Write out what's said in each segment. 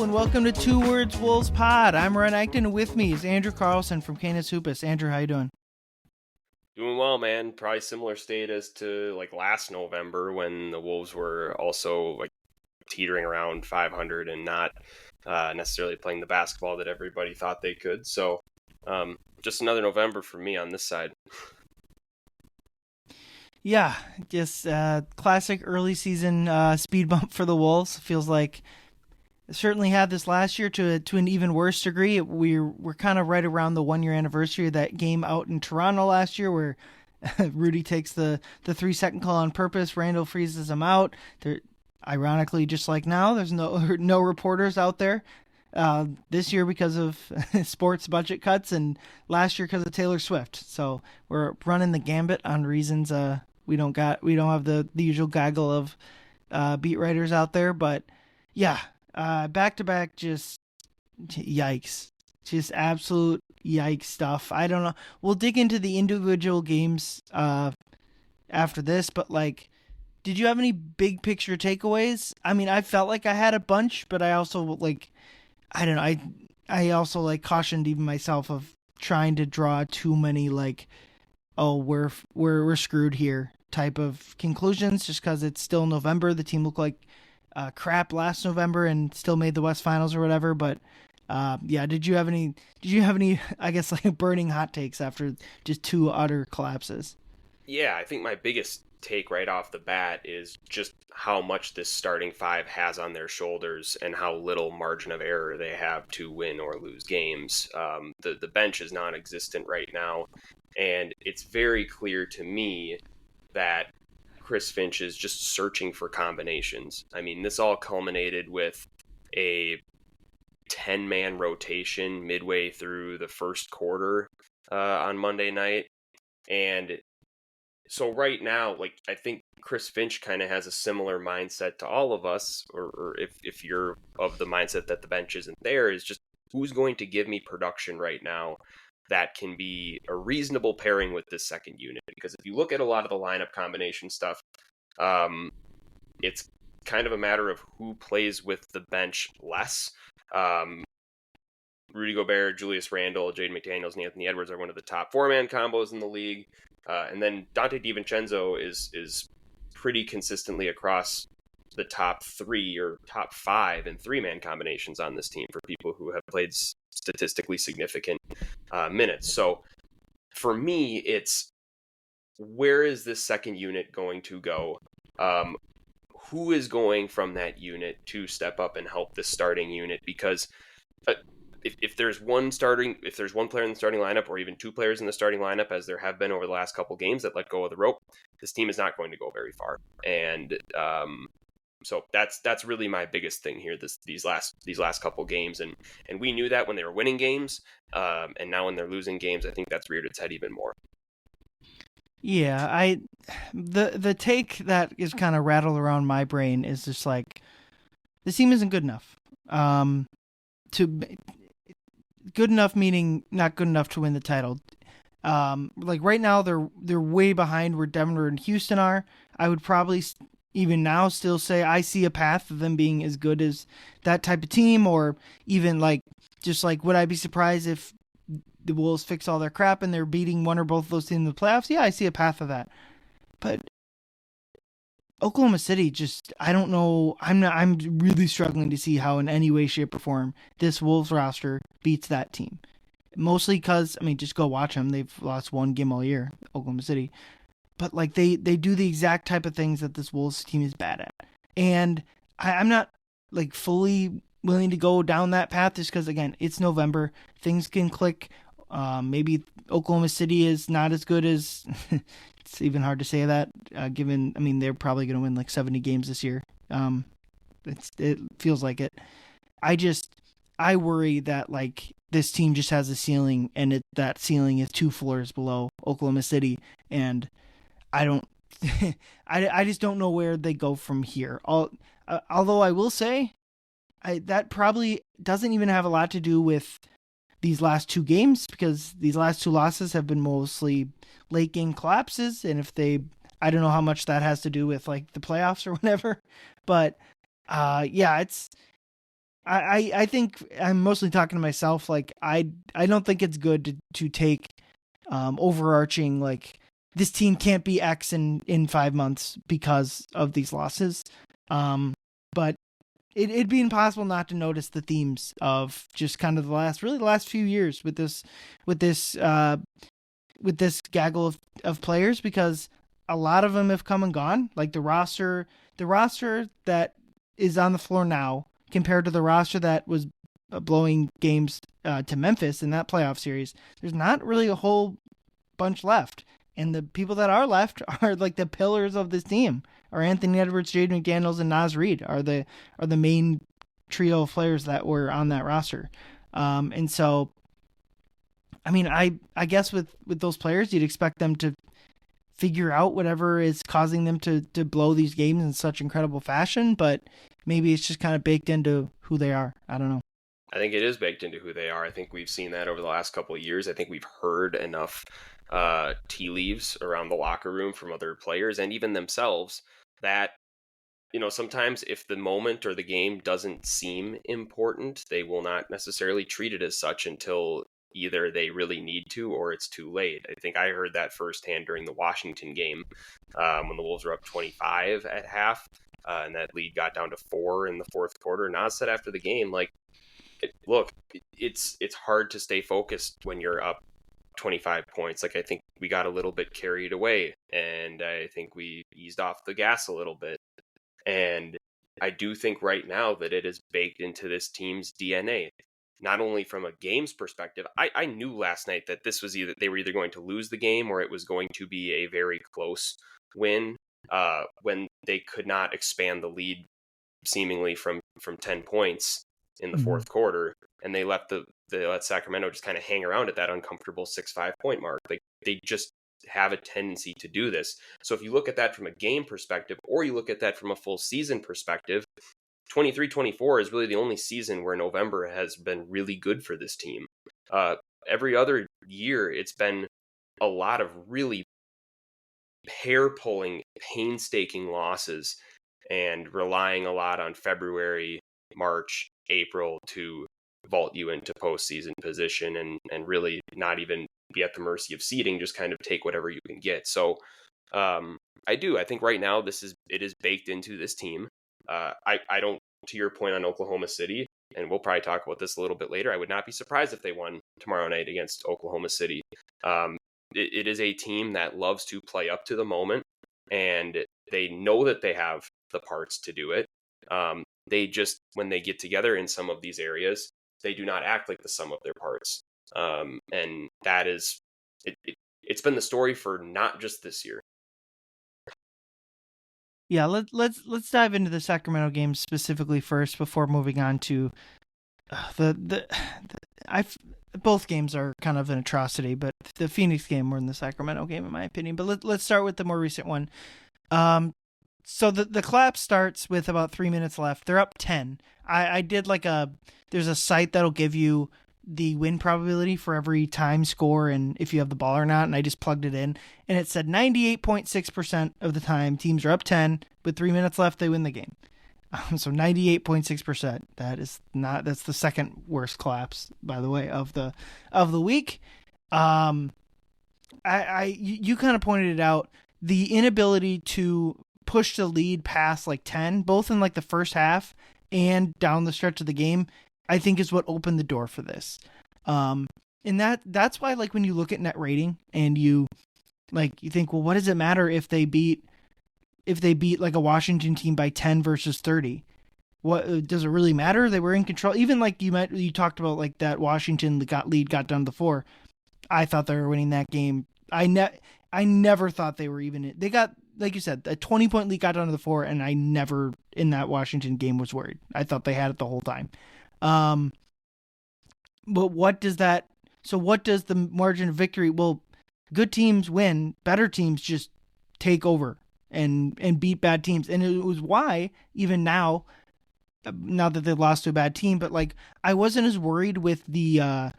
Hello and welcome to Two Words Wolves Pod. I'm Ron Acton and with me is Andrew Carlson from Canis Hoopus. Andrew, how you doing? Doing well, man. Probably similar state as to like last November when the Wolves were also like teetering around 500 and not necessarily playing the basketball that everybody thought they could. So just another November for me on this side. Yeah, just classic early season speed bump for the Wolves. Feels like certainly had this last year to an even worse degree. We're kind of right around the 1 year anniversary of that game out in Toronto last year where Rudy takes the 3-second call on purpose. Randle freezes him out. There, ironically, just like now, there's no reporters out there. This year because of sports budget cuts, and last year because of Taylor Swift. So we're running the gambit on reasons we don't have the usual gaggle of beat writers out there, but yeah. Back to back, just yikes. Just absolute yikes stuff. I don't know. We'll dig into the individual games after this, but like, did you have any big picture takeaways? I mean, I felt like I had a bunch, but I also I don't know. I also cautioned even myself of trying to draw too many oh, we're screwed here type of conclusions just because it's still November. The team looked like crap last November and still made the West Finals or whatever. But yeah, did you have any? I guess burning hot takes after just two utter collapses? Yeah, I think my biggest take right off the bat is just how much this starting five has on their shoulders and how little margin of error they have to win or lose games. The bench is non-existent right now, and it's very clear to me that Chris Finch is just searching for combinations. I mean, this all culminated with a 10-man rotation midway through the first quarter on Monday night. And so right now, I think Chris Finch kind of has a similar mindset to all of us, or if you're of the mindset that the bench isn't there, is just who's going to give me production right now that can be a reasonable pairing with this second unit. Because if you look at a lot of the lineup combination stuff, it's kind of a matter of who plays with the bench less. Rudy Gobert, Julius Randle, Jaden McDaniels, and Anthony Edwards are one of the top 4-man combos in the league. And then Dante DiVincenzo is pretty consistently across the top 3 or top 5 in 3-man combinations on this team for people who have played statistically significant minutes. So for me, it's where is this second unit going to go? Who is going from that unit to step up and help this starting unit? Because if there's one player in the starting lineup, or even two players in the starting lineup, as there have been over the last couple games that let go of the rope, this team is not going to go very far. And so that's really my biggest thing here. These last couple games, and we knew that when they were winning games, and now when they're losing games, I think that's reared its head even more. Yeah, the take that is kind of rattled around my brain is just this team isn't good enough. Good enough meaning not good enough to win the title. Right now they're way behind where Denver and Houston are. I would probably even now still say I see a path of them being as good as that type of team, or even would I be surprised if the Wolves fix all their crap and they're beating one or both of those teams in the playoffs? Yeah, I see a path of that. But Oklahoma City, I don't know. I'm really struggling to see how in any way, shape, or form this Wolves roster beats that team. Mostly because, just go watch them. They've lost one game all year, Oklahoma City. But they do the exact type of things that this Wolves team is bad at. And I'm not fully willing to go down that path just because, again, it's November. Things can click. Maybe Oklahoma City is not as good as it's even hard to say that given, they're probably going to win 70 games this year. It feels like it. I worry that this team just has a ceiling, and that ceiling is 2 floors below Oklahoma City. And I don't, I just don't know where they go from here. Although I will say that probably doesn't even have a lot to do with these last 2 games, because these last 2 losses have been mostly late game collapses. And I don't know how much that has to do with the playoffs or whatever, but yeah, I think I'm mostly talking to myself. Like I don't think it's good to take overarching like this team can't be X in 5 months because of these losses. But it'd be impossible not to notice the themes of just kind of the last few years with this with this gaggle of players, because a lot of them have come and gone. Like the roster that is on the floor now compared to the roster that was blowing games to Memphis in that playoff series, there's not really a whole bunch left. And the people that are left are like the pillars of this team. Are Anthony Edwards, Jaden McDaniels, and Naz Reid are the main trio of players that were on that roster. And so, I mean, I guess with those players, you'd expect them to figure out whatever is causing them to blow these games in such incredible fashion. But maybe it's just kind of baked into who they are. I don't know. I think it is baked into who they are. I think we've seen that over the last couple of years. I think we've heard enough tea leaves around the locker room from other players and even themselves that, sometimes if the moment or the game doesn't seem important, they will not necessarily treat it as such until either they really need to or it's too late. I think I heard that firsthand during the Washington game when the Wolves were up 25 at half and that lead got down to 4 in the fourth quarter. Nas said after the game, like, look, it's hard to stay focused when you're up 25 points. Like, I think we got a little bit carried away and I think we eased off the gas a little bit. And I do think right now that it is baked into this team's DNA, not only from a games perspective. I knew last night that this was they were either going to lose the game or it was going to be a very close win when they could not expand the lead seemingly from 10 points in the fourth quarter, and they let Sacramento just kind of hang around at that uncomfortable 6-5 point mark. Like, they just have a tendency to do this. So if you look at that from a game perspective, or you look at that from a full season perspective, 23-24 is really the only season where November has been really good for this team. Every other year, it's been a lot of really hair-pulling, painstaking losses and relying a lot on February, March, April to vault you into postseason position and really not even be at the mercy of seeding, just kind of take whatever you can get. So I think right now it is baked into this team. I don't, to your point on Oklahoma City, and we'll probably talk about this a little bit later, I would not be surprised if they won tomorrow night against Oklahoma City. It is a team that loves to play up to the moment, and they know that they have the parts to do it. They just, when they get together in some of these areas, they do not act like the sum of their parts. And that is, it's been the story for not just this year. Yeah, let's dive into the Sacramento game specifically first before moving on to both games are kind of an atrocity, but the Phoenix game more than the Sacramento game in my opinion. But let's start with the more recent one. So the collapse starts with about 3 minutes left. They're up 10. I did there's a site that'll give you the win probability for every time, score, and if you have the ball or not, and I just plugged it in, and it said 98.6% of the time teams are up 10, with 3 minutes left, they win the game. So 98.6%. That's the second worst collapse, by the way, of the week. You kind of pointed it out, the inability to push the lead past 10, both in the first half and down the stretch of the game, I think is what opened the door for this. And that's why when you look at net rating and you think, well, what does it matter if they beat a Washington team by 10 versus 30? What does it really matter? They were in control. Even you talked about that Washington lead got down to 4. I thought they were winning that game. I never thought they were even. They got, like you said, a 20-point lead got down to the 4, and I never in that Washington game was worried. I thought they had it the whole time. But what does the margin of victory? Well, good teams win, better teams just take over and beat bad teams. And it was why even now, not that they lost to a bad team, but I wasn't as worried with the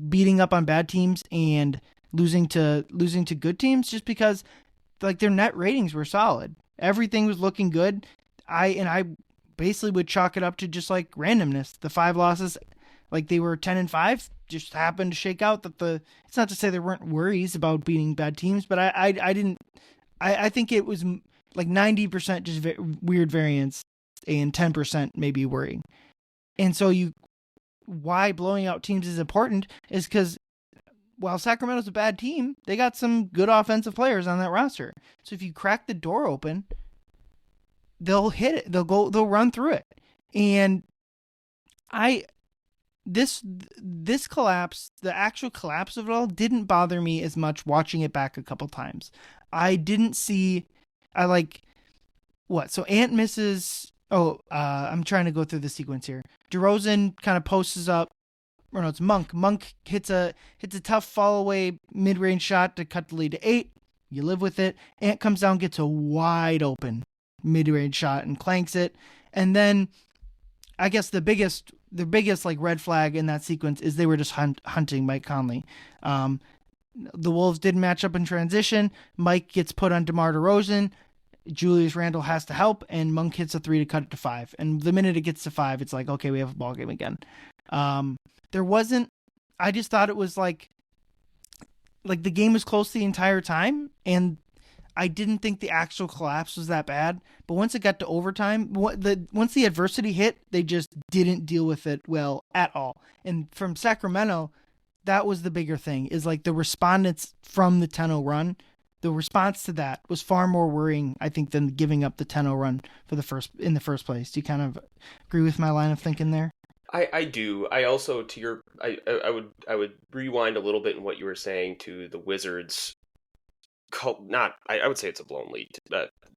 beating up on bad teams and losing to good teams, just because their net ratings were solid. Everything was looking good. I basically would chalk it up to just like randomness. The 5 losses, like they were 10-5, just happened to shake out. It's not to say there weren't worries about beating bad teams, but I didn't. I think it was like 90% just weird variance and 10% maybe worrying. And so why blowing out teams is important is because while Sacramento's a bad team, they got some good offensive players on that roster. So if you crack the door open, they'll hit it. They'll run through it. And this collapse, the actual collapse of it all, didn't bother me as much watching it back a couple times. I didn't see. I like what? So Ant misses. I'm trying to go through the sequence here. DeRozan kind of posts up. Or no, it's Monk. Monk hits a tough fall away mid range shot to cut the lead to 8. You live with it. Ant comes down, gets a wide open mid range shot and clanks it. And then I guess the biggest like red flag in that sequence is they were just hunting Mike Conley. The Wolves didn't match up in transition. Mike gets put on DeMar DeRozan. Julius Randle has to help, and Monk hits a 3 to cut it to 5. And the minute it gets to 5, it's like, okay, we have a ball game again. There wasn't. I just thought it was like the game was close the entire time, and I didn't think the actual collapse was that bad. But once it got to overtime, once the adversity hit, they just didn't deal with it well at all. And from Sacramento, that was the bigger thing, is like the respondents from the 10-0 run. The response to that was far more worrying, I think, than giving up the 10-0 run in the first place. Do you kind of agree with my line of thinking there? I do. I also, I would rewind a little bit in what you were saying to the Wizards. I would say it's a blown lead.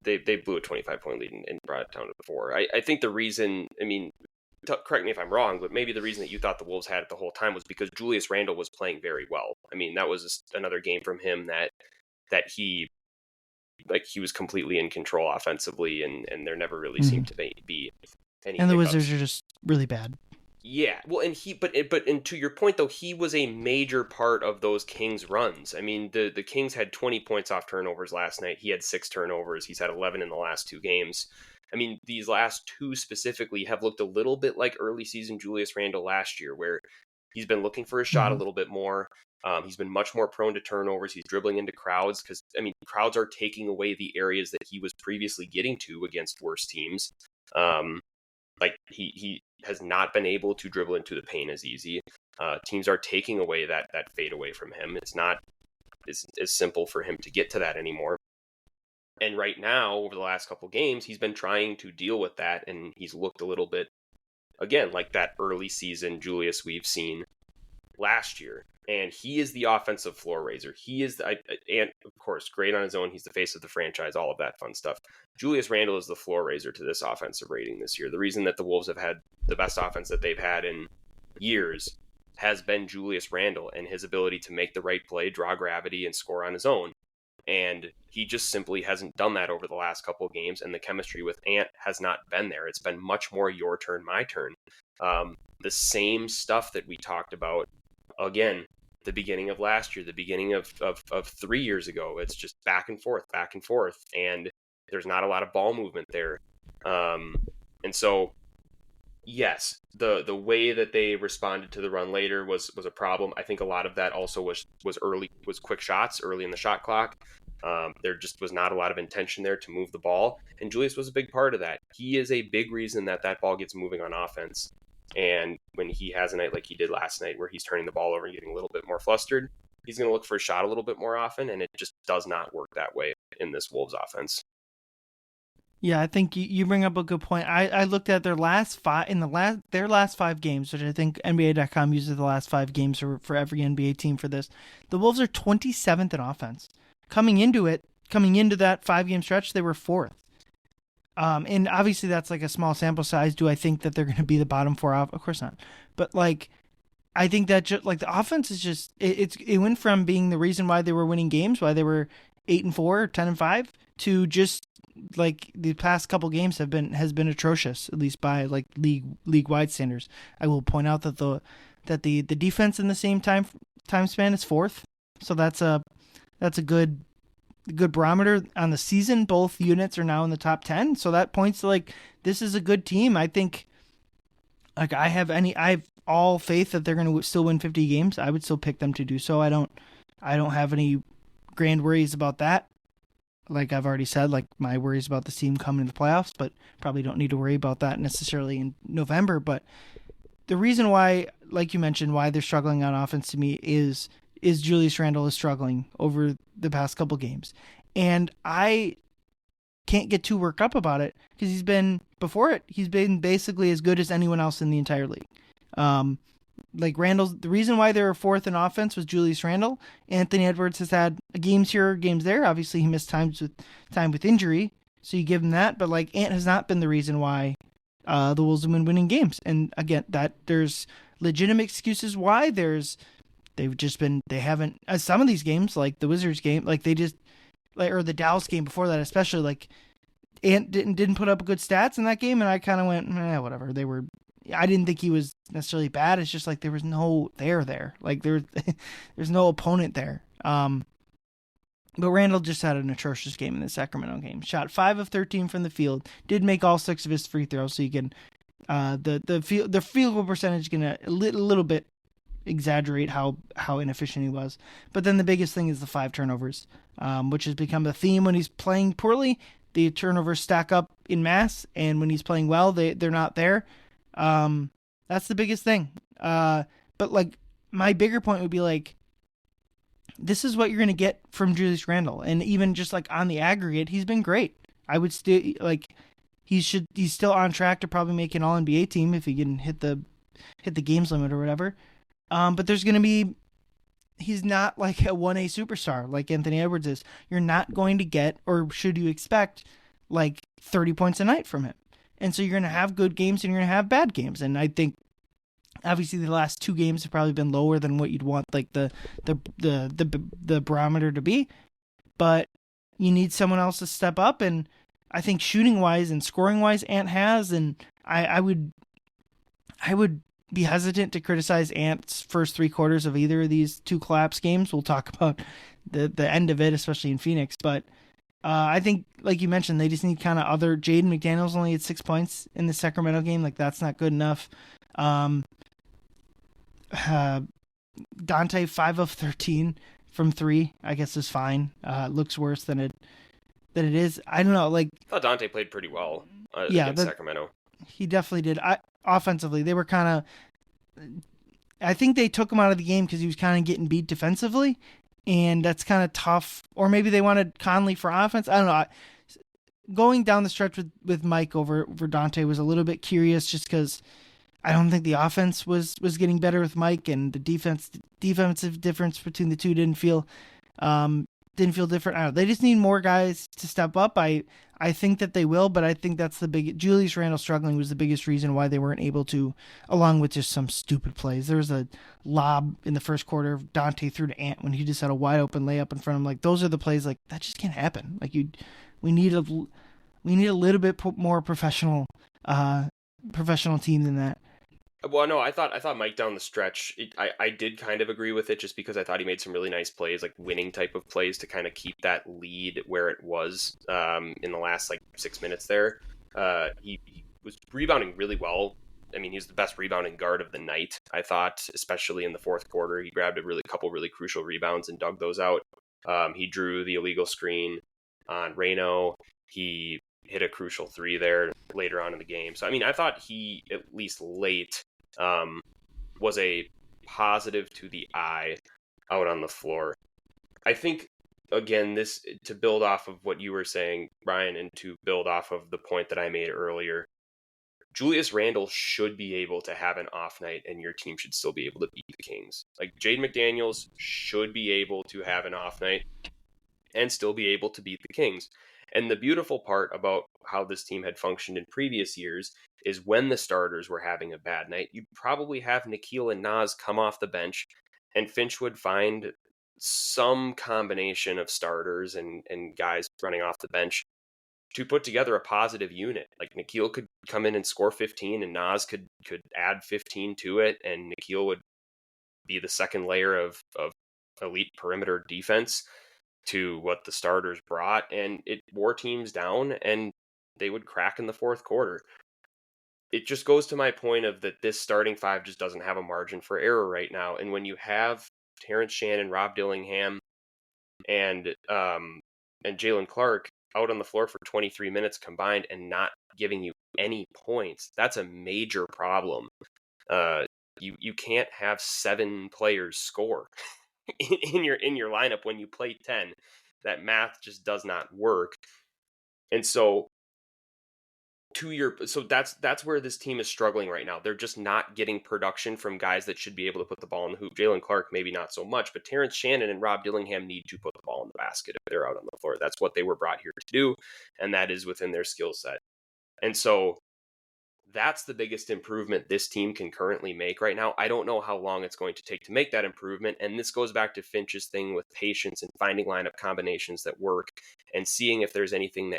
They blew a 25-point lead and brought it down to 4. I think the reason, correct me if I'm wrong, but maybe the reason that you thought the Wolves had it the whole time was because Julius Randle was playing very well. That was just another game from him that he was completely in control offensively, and there never really seemed to be any. And the hiccups. Wizards are just really bad. Yeah, well, and to your point though, he was a major part of those Kings runs. The Kings had 20 points off turnovers last night. He had 6 turnovers. He's had 11 in the last 2 games. These last 2 specifically have looked a little bit like early season Julius Randle last year, where he's been looking for a shot a little bit more. He's been much more prone to turnovers. He's dribbling into crowds because, crowds are taking away the areas that he was previously getting to against worse teams. He has not been able to dribble into the paint as easy. Teams are taking away that fade away from him. It's not as simple for him to get to that anymore. And right now, over the last couple games, he's been trying to deal with that, and he's looked a little bit, again, like that early season Julius we've seen last year. And he is the offensive floor raiser. He is, and of course, great on his own. He's the face of the franchise, all of that fun stuff. Julius Randle is the floor raiser to this offensive rating this year. The reason that the Wolves have had the best offense that they've had in years has been Julius Randle and his ability to make the right play, draw gravity, and score on his own. And he just simply hasn't done that over the last couple of games, and the chemistry with Ant has not been there. It's been much more your turn, my turn. The same stuff that we talked about, again, the beginning of last year, the beginning of 3 years ago. It's just back and forth, and there's not a lot of ball movement there. And so, yes, the way that they responded to the run later was a problem. I think a lot of that also was quick shots early in the shot clock. There just was not a lot of intention there to move the ball, and Julius was a big part of that. He is a big reason that ball gets moving on offense. And when he has a night like he did last night where he's turning the ball over and getting a little bit more flustered, he's going to look for a shot a little bit more often, and it just does not work that way in this Wolves offense. Yeah, I think you bring up a good point. I looked at their last 5 games, which I think NBA.com uses the last 5 games for every NBA team for this. The Wolves are 27th in offense. Coming into that 5-game stretch, they were 4th. And obviously that's like a small sample size. Do I think that they're going to be the bottom 4 off? Of course not. But I think that just the offense is just, it went from being the reason why they were winning games, why they were 8-4 or 10-5, to just the past couple games has been atrocious, at least by league wide standards. I will point out that the defense in the same time span is 4th. So that's a good good barometer on the season. Both units are now in the top 10, so that points to like this is a good team. I think like I have all faith that they're going to still win 50 games. I would still pick them to do so. I don't have any grand worries about that. Like I've already said, like my worries about the team coming to the playoffs, but probably don't need to worry about that necessarily in November. But the reason why, like you mentioned, why they're struggling on offense to me is Julius Randle is struggling over the past couple games, and I can't get too worked up about it because he's been basically as good as anyone else in the entire league. Um, like Randall's the reason why they were fourth in offense was Julius Randle. Anthony Edwards has had games here, games there. Obviously, he missed time with injury, so you give him that. But like Ant has not been the reason why the Wolves have been winning games. And again, that there's legitimate excuses why. They haven't some of these games like the Wizards game, like they just like or the Dallas game before that, especially like Ant didn't put up good stats in that game, and I kind of went, whatever. I didn't think he was necessarily bad. It's just like there was no there. Like there's no opponent there. But Randall just had an atrocious game in the Sacramento game. Shot 5 of 13 from the field. Did make all 6 of his free throws, so you can the field goal percentage can a little bit exaggerate how inefficient he was. But then the biggest thing is the 5 turnovers, which has become a theme when he's playing poorly. The turnovers stack up in mass, and when he's playing well, they're not there. That's the biggest thing. But like my bigger point would be like, this is what you're going to get from Julius Randle, and even just like on the aggregate, he's been great. I would still like he's still on track to probably make an All NBA team if he can hit the games limit or whatever. But there's going to be he's not like a 1A superstar like Anthony Edwards is. You're not going to get, or should you expect, like 30 points a night from him. And so you're going to have good games and you're going to have bad games. And I think obviously the last 2 games have probably been lower than what you'd want like the barometer to be. But you need someone else to step up, and I think shooting wise and scoring wise Ant has, and I would be hesitant to criticize Ant's first 3 quarters of either of these 2 collapse games. We'll talk about the end of it, especially in Phoenix. But I think, like you mentioned, they just need kind of other. Jaden McDaniels only had 6 points in the Sacramento game. Like that's not good enough. Dante 5 of 13 from 3, I guess is fine. Looks worse than it is. I don't know. Like I thought Dante played pretty well against Sacramento. He definitely did. Offensively, they were kind of. I think they took him out of the game because he was kind of getting beat defensively, and that's kind of tough. Or maybe they wanted Conley for offense. I don't know. Going down the stretch with Mike over Dante was a little bit curious, just because I don't think the offense was getting better with Mike, and the defensive difference between the two didn't feel different. I don't know. They just need more guys to step up. I think that they will, but I think that's the big. Julius Randle struggling was the biggest reason why they weren't able to, along with just some stupid plays. There was a lob in the first quarter of Dante threw to Ant when he just had a wide open layup in front of him. Like those are the plays like that just can't happen. Like we need a little bit more professional team than that. Well, no, I thought Mike down the stretch, I did kind of agree with it just because I thought he made some really nice plays, like winning type of plays to kind of keep that lead where it was in the last like 6 minutes there. He was rebounding really well. I mean, he's the best rebounding guard of the night, I thought, especially in the fourth quarter. He grabbed a couple really crucial rebounds and dug those out. He drew the illegal screen on Reno. He hit a crucial 3 there later on in the game. So, I mean, I thought he, at least late, was a positive to the eye out on the floor. I think, again, this to build off of what you were saying, Ryan, and to build off of the point that I made earlier, Julius Randle should be able to have an off night and your team should still be able to beat the Kings. Like, Jaden McDaniels should be able to have an off night and still be able to beat the Kings. And the beautiful part about how this team had functioned in previous years is when the starters were having a bad night, you'd probably have Nikhil and Nas come off the bench, and Finch would find some combination of starters and guys running off the bench to put together a positive unit. Like Nikhil could come in and score 15, and Nas could add 15 to it, and Nikhil would be the second layer of elite perimeter defense. to what the starters brought, and it wore teams down, and they would crack in the fourth quarter. It just goes to my point of that this starting five just doesn't have a margin for error right now. And when you have Terrence Shannon, Rob Dillingham, and Jalen Clark out on the floor for 23 minutes combined and not giving you any points, that's a major problem. You can't have 7 players score in your lineup when you play 10. That math just does not work. And so that's where this team is struggling right now. They're just not getting production from guys that should be able to put the ball in the hoop. Jalen Clark, maybe not so much, but Terrence Shannon and Rob Dillingham need to put the ball in the basket if they're out on the floor. That's what they were brought here to do, and that is within their skill set. And so that's the biggest improvement this team can currently make right now. I don't know how long it's going to take to make that improvement. And this goes back to Finch's thing with patience and finding lineup combinations that work and seeing if there's anything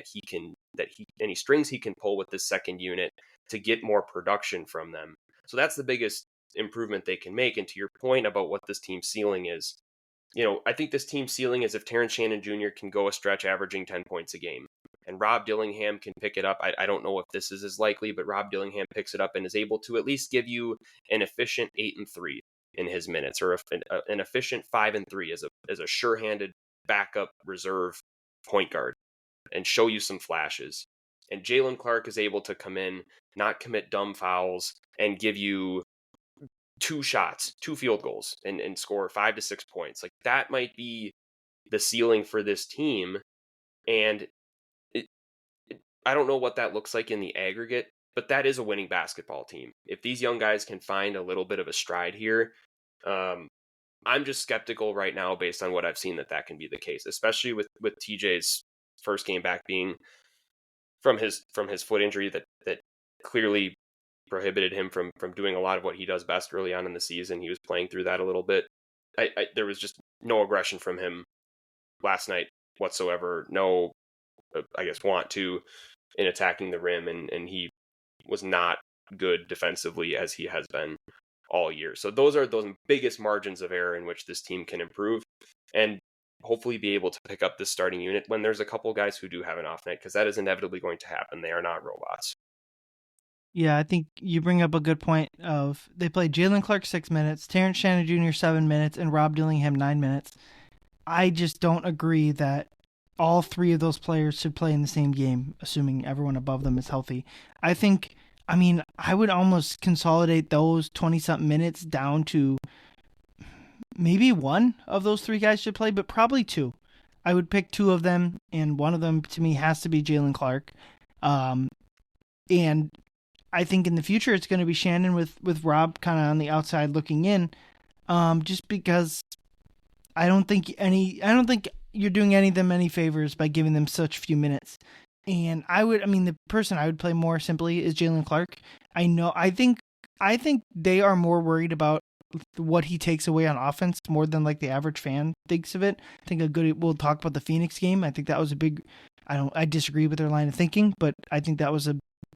any strings he can pull with this second unit to get more production from them. So that's the biggest improvement they can make. And to your point about what this team's ceiling is, I think this team's ceiling is if Terrence Shannon Jr. can go a stretch averaging 10 points a game. And Rob Dillingham can pick it up. I don't know if this is as likely, but Rob Dillingham picks it up and is able to at least give you an efficient 8 and 3 in his minutes, or an efficient 5 and 3 as a sure-handed backup reserve point guard, and show you some flashes. And Jalen Clark is able to come in, not commit dumb fouls, and give you 2 shots, 2 field goals, and score 5 to 6 points. Like, that might be the ceiling for this team. And I don't know what that looks like in the aggregate, but that is a winning basketball team. If these young guys can find a little bit of a stride here, I'm just skeptical right now based on what I've seen that can be the case, especially with TJ's first game back being from his foot injury that clearly prohibited him from doing a lot of what he does best early on in the season. He was playing through that a little bit. There was just no aggression from him last night whatsoever. No, I guess, want to in attacking the rim, and he was not good defensively as he has been all year. So those are those biggest margins of error in which this team can improve and hopefully be able to pick up this starting unit when there's a couple guys who do have an off night, because that is inevitably going to happen. They are not robots. Yeah, I think you bring up a good point of they played Jalen Clark 6 minutes, Terrence Shannon Jr. 7 minutes, and Rob Dillingham 9 minutes. I just don't agree that all 3 of those players should play in the same game, assuming everyone above them is healthy. I would almost consolidate those 20-something minutes down to maybe 1 of those 3 guys should play, but probably 2. I would pick 2 of them, and one of them, to me, has to be Jalen Clark. And I think in the future it's going to be Shannon with Rob kind of on the outside looking in, just because I don't think you're doing any of them any favors by giving them such few minutes. And the person I would play more simply is Jalen Clark. I think they are more worried about what he takes away on offense more than like the average fan thinks of it. I think we'll talk about the Phoenix game. I think that was a big, I disagree with their line of thinking, but I think that was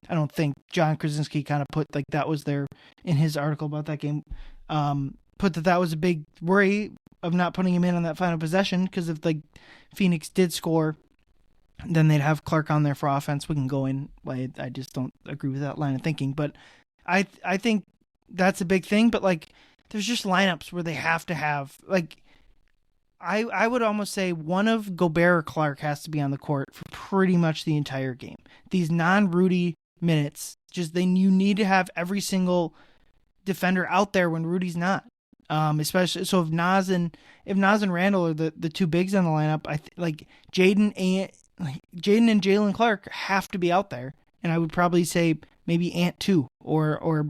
I don't think John Krasinski kind of put like that was in his article about that game, put that was a big worry of not putting him in on that final possession, because if like Phoenix did score, then they'd have Clark on there for offense. We can go in. I just don't agree with that line of thinking, but I think that's a big thing. But like, there's just lineups where they have to have like, I would almost say one of Gobert or Clark has to be on the court for pretty much the entire game. These non-Rudy minutes, you need to have every single defender out there when Rudy's not. Especially so if Nas and Randle are the 2 bigs on the lineup, like Jaden and Jalen Clark have to be out there, and I would probably say maybe Ant too, or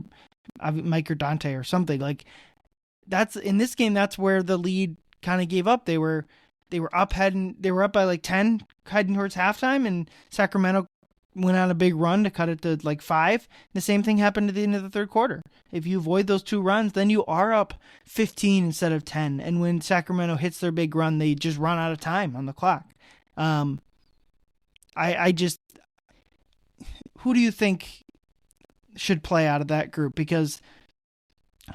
Mike or Dante or something. Like, that's in this game. That's where the lead kind of gave up. They were up by like 10 heading towards halftime, and Sacramento went on a big run to cut it to like 5. The same thing happened at the end of the third quarter. If you avoid those 2 runs, then you are up 15 instead of 10. And when Sacramento hits their big run, they just run out of time on the clock. Who do you think should play out of that group? Because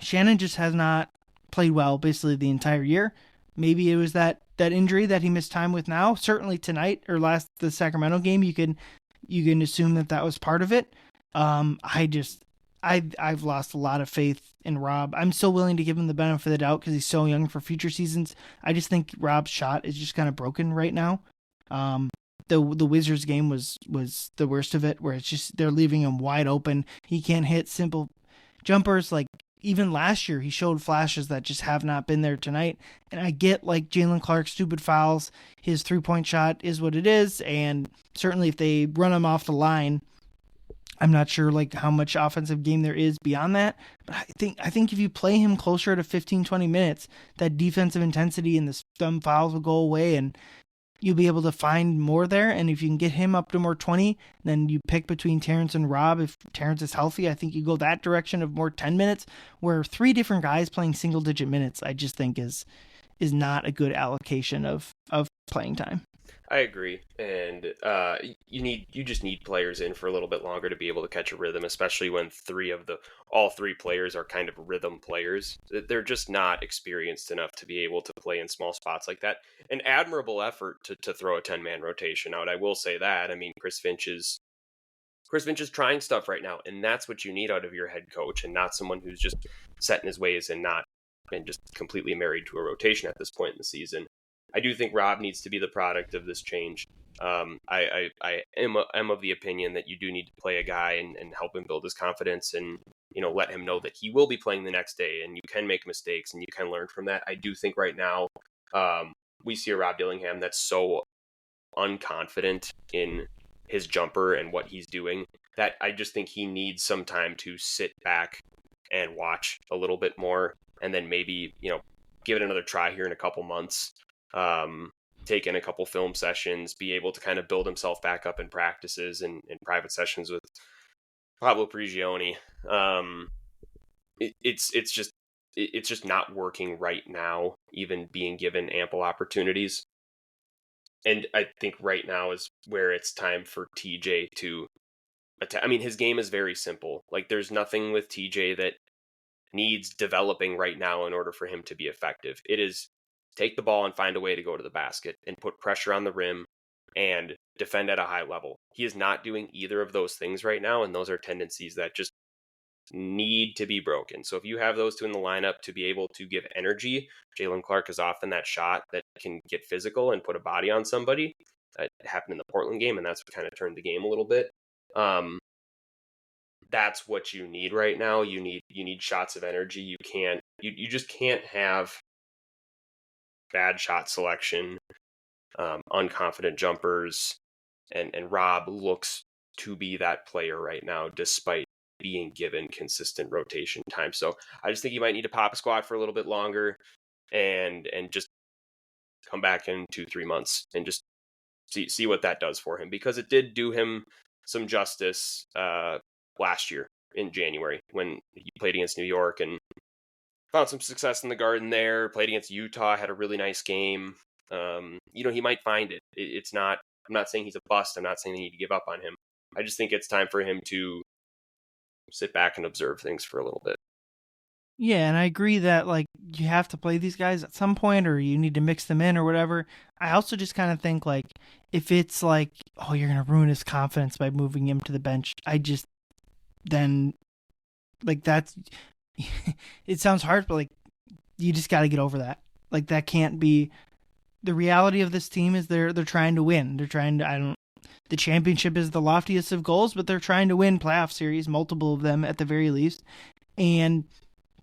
Shannon just has not played well basically the entire year. Maybe it was that injury that he missed time with now. Certainly tonight or the Sacramento game, you can assume that was part of it. I've lost a lot of faith in Rob. I'm still willing to give him the benefit of the doubt because he's so young for future seasons. I just think Rob's shot is just kind of broken right now. The Wizards game was the worst of it, where it's just they're leaving him wide open. He can't hit simple jumpers. Like even last year, he showed flashes that just have not been there tonight. And I get like Jalen Clark's stupid fouls. His 3-point shot is what it is, and certainly if they run him off the line, I'm not sure like how much offensive game there is beyond that, but I think if you play him closer to 15, 20 minutes, that defensive intensity and the dumb fouls will go away, and you'll be able to find more there. And if you can get him up to more 20, then you pick between Terrence and Rob. If Terrence is healthy, I think you go that direction of more 10 minutes, where 3 different guys playing single digit minutes, I just think is not a good allocation of playing time. I agree, and you just need players in for a little bit longer to be able to catch a rhythm, especially when all three players are kind of rhythm players. They're just not experienced enough to be able to play in small spots like that. An admirable effort to throw a 10-man rotation out. I will say that. I mean, Chris Finch is trying stuff right now, and that's what you need out of your head coach, and not someone who's just set in his ways and just completely married to a rotation at this point in the season. I do think Rob needs to be the product of this change. I am of the opinion that you do need to play a guy and help him build his confidence, and let him know that he will be playing the next day, and you can make mistakes and you can learn from that. I do think right now we see a Rob Dillingham that's so unconfident in his jumper and what he's doing that I just think he needs some time to sit back and watch a little bit more, and then maybe give it another try here in a couple months. Take in a couple film sessions, be able to kind of build himself back up in practices and private sessions with Pablo Prigioni. It's just not working right now, even being given ample opportunities. And I think right now is where it's time for TJ to attack. I mean, his game is very simple. Like, there's nothing with TJ that needs developing right now in order for him to be effective. It is take the ball and find a way to go to the basket and put pressure on the rim and defend at a high level. He is not doing either of those things right now, and those are tendencies that just need to be broken. So if you have those two in the lineup to be able to give energy, Jalen Clark is often that shot that can get physical and put a body on somebody. That happened in the Portland game, and that's what kind of turned the game a little bit. That's what you need right now. You need shots of energy. You just can't have bad shot selection, unconfident jumpers, and Rob looks to be that player right now, despite being given consistent rotation time. So I just think he might need to pop a squat for a little bit longer, and just come back in 2-3 months and just see what that does for him, because it did do him some justice last year in January when he played against New York and found some success in the Garden there, played against Utah, had a really nice game. He might find it. I'm not saying he's a bust. I'm not saying they need to give up on him. I just think it's time for him to sit back and observe things for a little bit. Yeah, and I agree that like you have to play these guys at some point, or you need to mix them in or whatever. I also just kind of think like if it's like, oh, you're gonna ruin his confidence by moving him to the bench, then like that's it sounds hard, but like you just got to get over that. Like that can't be the reality of this team. Is they're trying to win. They're trying to the championship is the loftiest of goals, but they're trying to win playoff series, multiple of them at the very least, and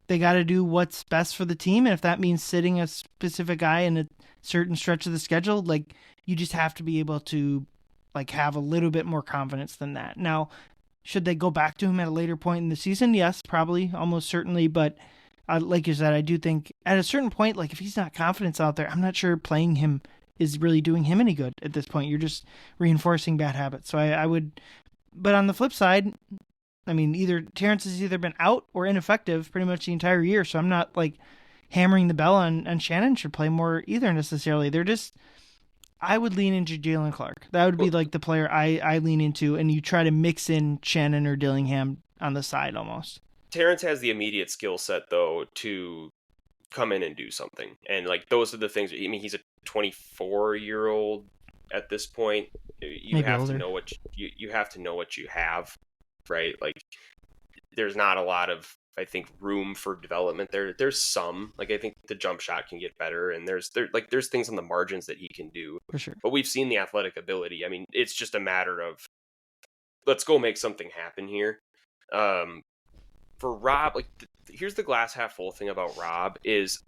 they got to do what's best for the team. And if that means sitting a specific guy in a certain stretch of the schedule, like you just have to be able to like have a little bit more confidence than that. Now, should they go back to him at a later point in the season? Yes, probably, almost certainly. But like you said, I do think at a certain point, like if he's not confident out there, I'm not sure playing him is really doing him any good at this point. You're just reinforcing bad habits. So I would, but on the flip side, I mean, Terrence has either been out or ineffective pretty much the entire year. So I'm not like hammering the bell on Shannon should play more either necessarily. I would lean into Jalen Clark. That would be like the player I lean into, and you try to mix in Shannon or Dillingham on the side almost. Terrence has the immediate skill set, though, to come in and do something. And like those are the things. I mean, he's a 24-year-old at this point. You Maybe have to older. know what you have to know what you have, right? Like there's not a lot of, I think, room for development there. There's some, like I think the jump shot can get better, and there's things on the margins that he can do. For sure. But we've seen the athletic ability. I mean, it's just a matter of let's go make something happen here. For Rob, like here's the glass half full thing about Rob is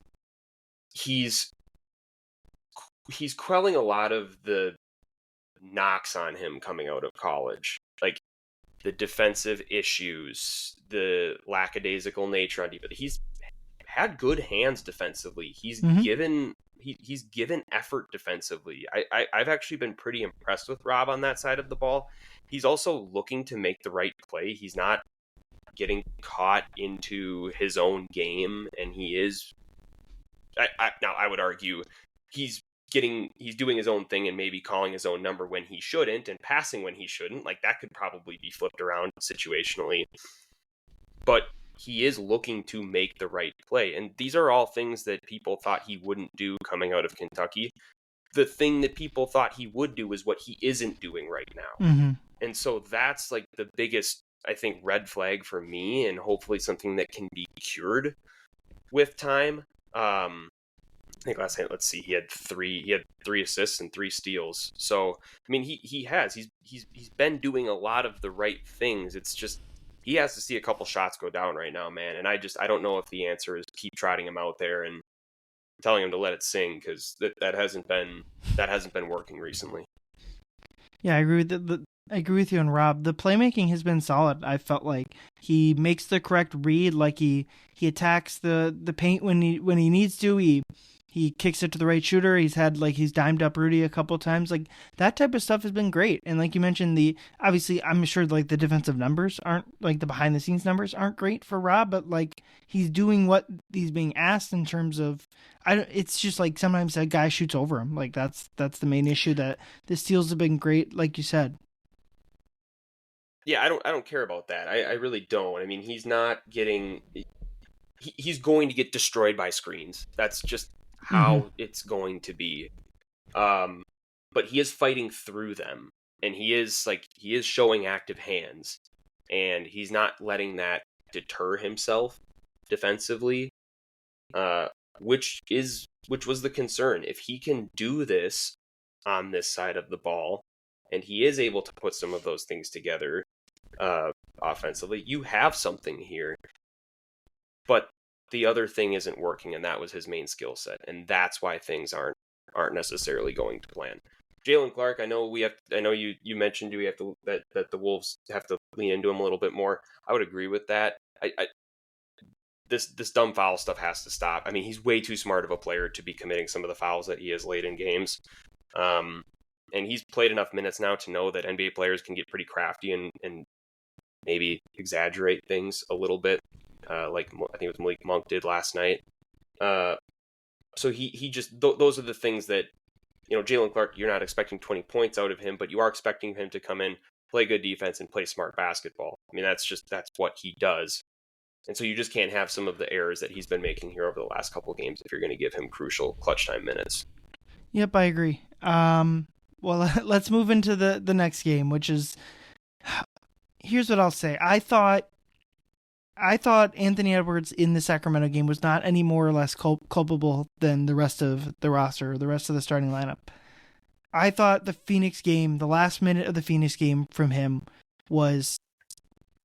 he's quelling a lot of the knocks on him coming out of college, like the defensive issues, the lackadaisical nature on defense. He's had good hands defensively. He's given effort defensively. I've actually been pretty impressed with Rob on that side of the ball. He's also looking to make the right play. He's not getting caught into his own game, and he is. Now I would argue he's doing his own thing and maybe calling his own number when he shouldn't and passing when he shouldn't. Like that could probably be flipped around situationally, but he is looking to make the right play. And these are all things that people thought he wouldn't do coming out of Kentucky. The thing that people thought he would do is what he isn't doing right now. And so that's like the biggest, I think, red flag for me, and hopefully something that can be cured with time. I think last night, let's see, he had three assists and 3 steals. So I mean, he's been doing a lot of the right things. It's just he has to see a couple shots go down right now, man. And I don't know if the answer is keep trotting him out there and telling him to let it sing, because that hasn't been working recently. Yeah, I agree with you on Rob. The playmaking has been solid. I felt like he makes the correct read, like he attacks the paint when he needs to. He kicks it to the right shooter. He's dimed up Rudy a couple times. Like that type of stuff has been great. And like you mentioned, obviously I'm sure like the defensive numbers aren't, like the behind the scenes numbers aren't great for Rob, but like he's doing what he's being asked in terms of, it's just like sometimes a guy shoots over him. Like that's the main issue. That the steals have been great, like you said. Yeah, I don't care about that. I really don't. I mean, he's not getting. He's going to get destroyed by screens. That's just how it's going to be. But he is fighting through them, and he is showing active hands, and he's not letting that deter himself defensively. Which was the concern. If he can do this on this side of the ball, and he is able to put some of those things together offensively, you have something here. But the other thing isn't working, and that was his main skill set, and that's why things aren't necessarily going to plan. Jalen Clark, I know you mentioned that the Wolves have to lean into him a little bit more. I would agree with that. This dumb foul stuff has to stop. I mean, he's way too smart of a player to be committing some of the fouls that he is late in games. And he's played enough minutes now to know that NBA players can get pretty crafty and maybe exaggerate things a little bit, like I think it was Malik Monk did last night. So he just those are the things that, Jalen Clark, you're not expecting 20 points out of him, but you are expecting him to come in, play good defense, and play smart basketball. I mean, that's what he does. And so you just can't have some of the errors that he's been making here over the last couple of games if you're going to give him crucial clutch time minutes. Yep, I agree. Well, let's move into the next game, which is, here's what I'll say. I thought Anthony Edwards in the Sacramento game was not any more or less culpable than the rest of the roster, or the rest of the starting lineup. I thought the last minute of the Phoenix game from him was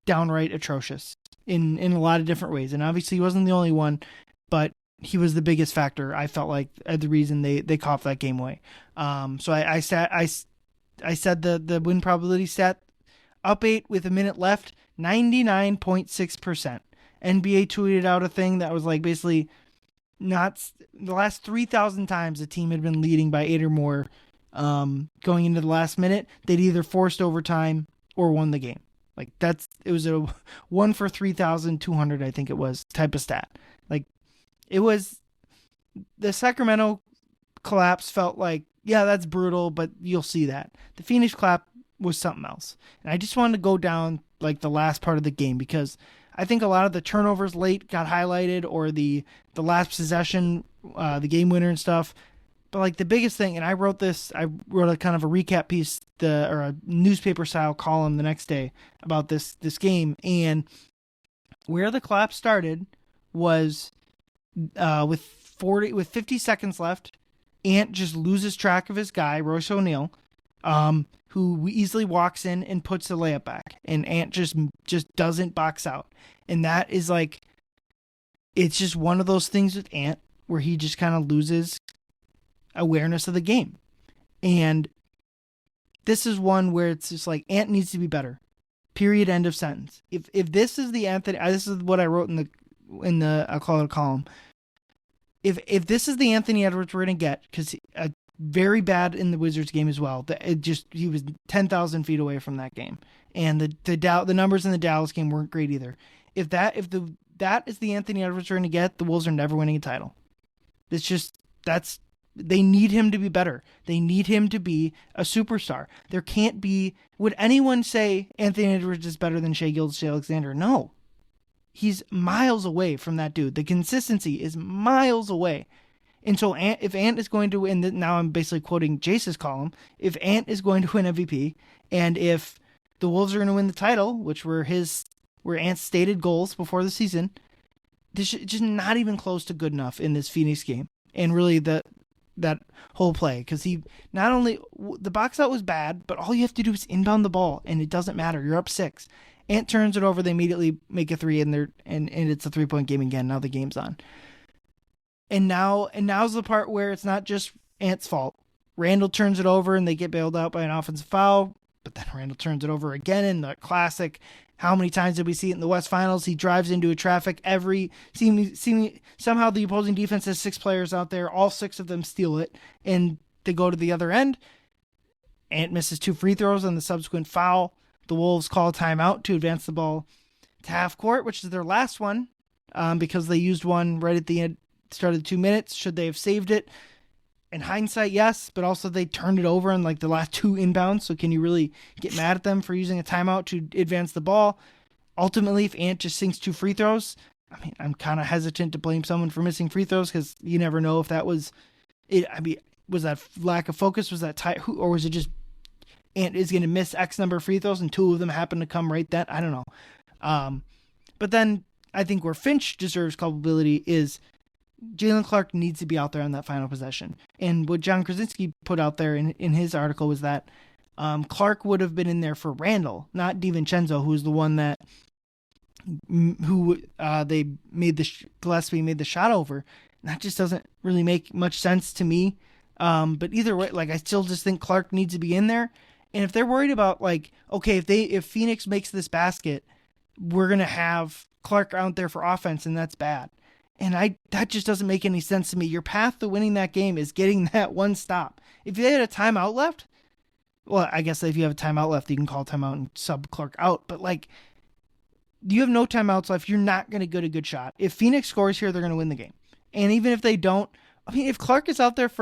downright atrocious in a lot of different ways. And obviously he wasn't the only one, but he was the biggest factor, I felt like, the reason they coughed that game away. So I said the win probability stat, up 8 with a minute left, 99.6%. NBA tweeted out a thing that was like basically not the last 3,000 times the team had been leading by 8 or more going into the last minute, they'd either forced overtime or won the game. Like it was a 1 for 3,200, I think it was, type of stat. Like it was, the Sacramento collapse felt like, yeah, that's brutal, but you'll see that. The Phoenix collapse was something else. And I just wanted to go down like the last part of the game, because I think a lot of the turnovers late got highlighted, or the last possession, the game winner and stuff. But like the biggest thing, and I wrote a kind of a recap piece, or a newspaper style column the next day about this game, and where the collapse started was with 50 seconds left. Ant just loses track of his guy, Royce O'Neal, who easily walks in and puts the layup back, and Ant just doesn't box out, and that is like, it's just one of those things with Ant where he just kind of loses awareness of the game. And this is one where it's just like, Ant needs to be better. Period. End of sentence. If this is the Anthony, this is what I wrote in the I'll call it a column. If this is the Anthony Edwards we're gonna get, because very bad in the Wizards game as well. He was 10,000 feet away from that game, and the numbers in the Dallas game weren't great either. If that is the Anthony Edwards we're gonna get, the Wolves are never winning a title. They need him to be better. They need him to be a superstar. There can't be... Would anyone say Anthony Edwards is better than Shai Gilgeous-Alexander? No. He's miles away from that dude. The consistency is miles away. And so if Ant is going to win... Now I'm basically quoting Jace's column. If Ant is going to win MVP, and if the Wolves are going to win the title, which were Ant's stated goals before the season, this is just not even close to good enough in this Phoenix game. And really that whole play, because he not only the box out was bad, but all you have to do is inbound the ball, and it doesn't matter. You're up 6. Ant turns it over, they immediately make a 3, and it's a 3-point game again. Now the game's on, and now's the part where it's not just Ant's fault. Randle turns it over, and they get bailed out by an offensive foul, but then Randle turns it over again in the classic. How many times did we see it in the West Finals? He drives into a traffic. Somehow the opposing defense has 6 players out there. All 6 of them steal it, and they go to the other end. Ant misses 2 free throws on the subsequent foul. The Wolves call a timeout to advance the ball to half court, which is their last one, because they used one right at the end, start of the 2 minutes. Should they have saved it? In hindsight, yes, but also they turned it over in like the last 2 inbounds. So can you really get mad at them for using a timeout to advance the ball? Ultimately, if Ant just sinks 2 free throws, I mean, I'm kind of hesitant to blame someone for missing free throws, because you never know if that was it. I mean, was that lack of focus? Was that tight? Or was it just Ant is going to miss X number of free throws and 2 of them happen to come right then? I don't know. But then I think where Finch deserves culpability is Jalen Clark needs to be out there on that final possession. And what John Krasinski put out there in his article was that Clark would have been in there for Randle, not DiVincenzo, who's the one that Gillespie made the shot over. And that just doesn't really make much sense to me. But either way, like, I still just think Clark needs to be in there. And if they're worried about, like, okay, if Phoenix makes this basket, we're gonna have Clark out there for offense, and that's bad. And that just doesn't make any sense to me. Your path to winning that game is getting that one stop. If they had a timeout left, well, I guess if you have a timeout left, you can call timeout and sub Clark out. But, like, you have no timeouts left, you're not going to get a good shot. If Phoenix scores here, they're going to win the game. And even if they don't, I mean, if Clark is out there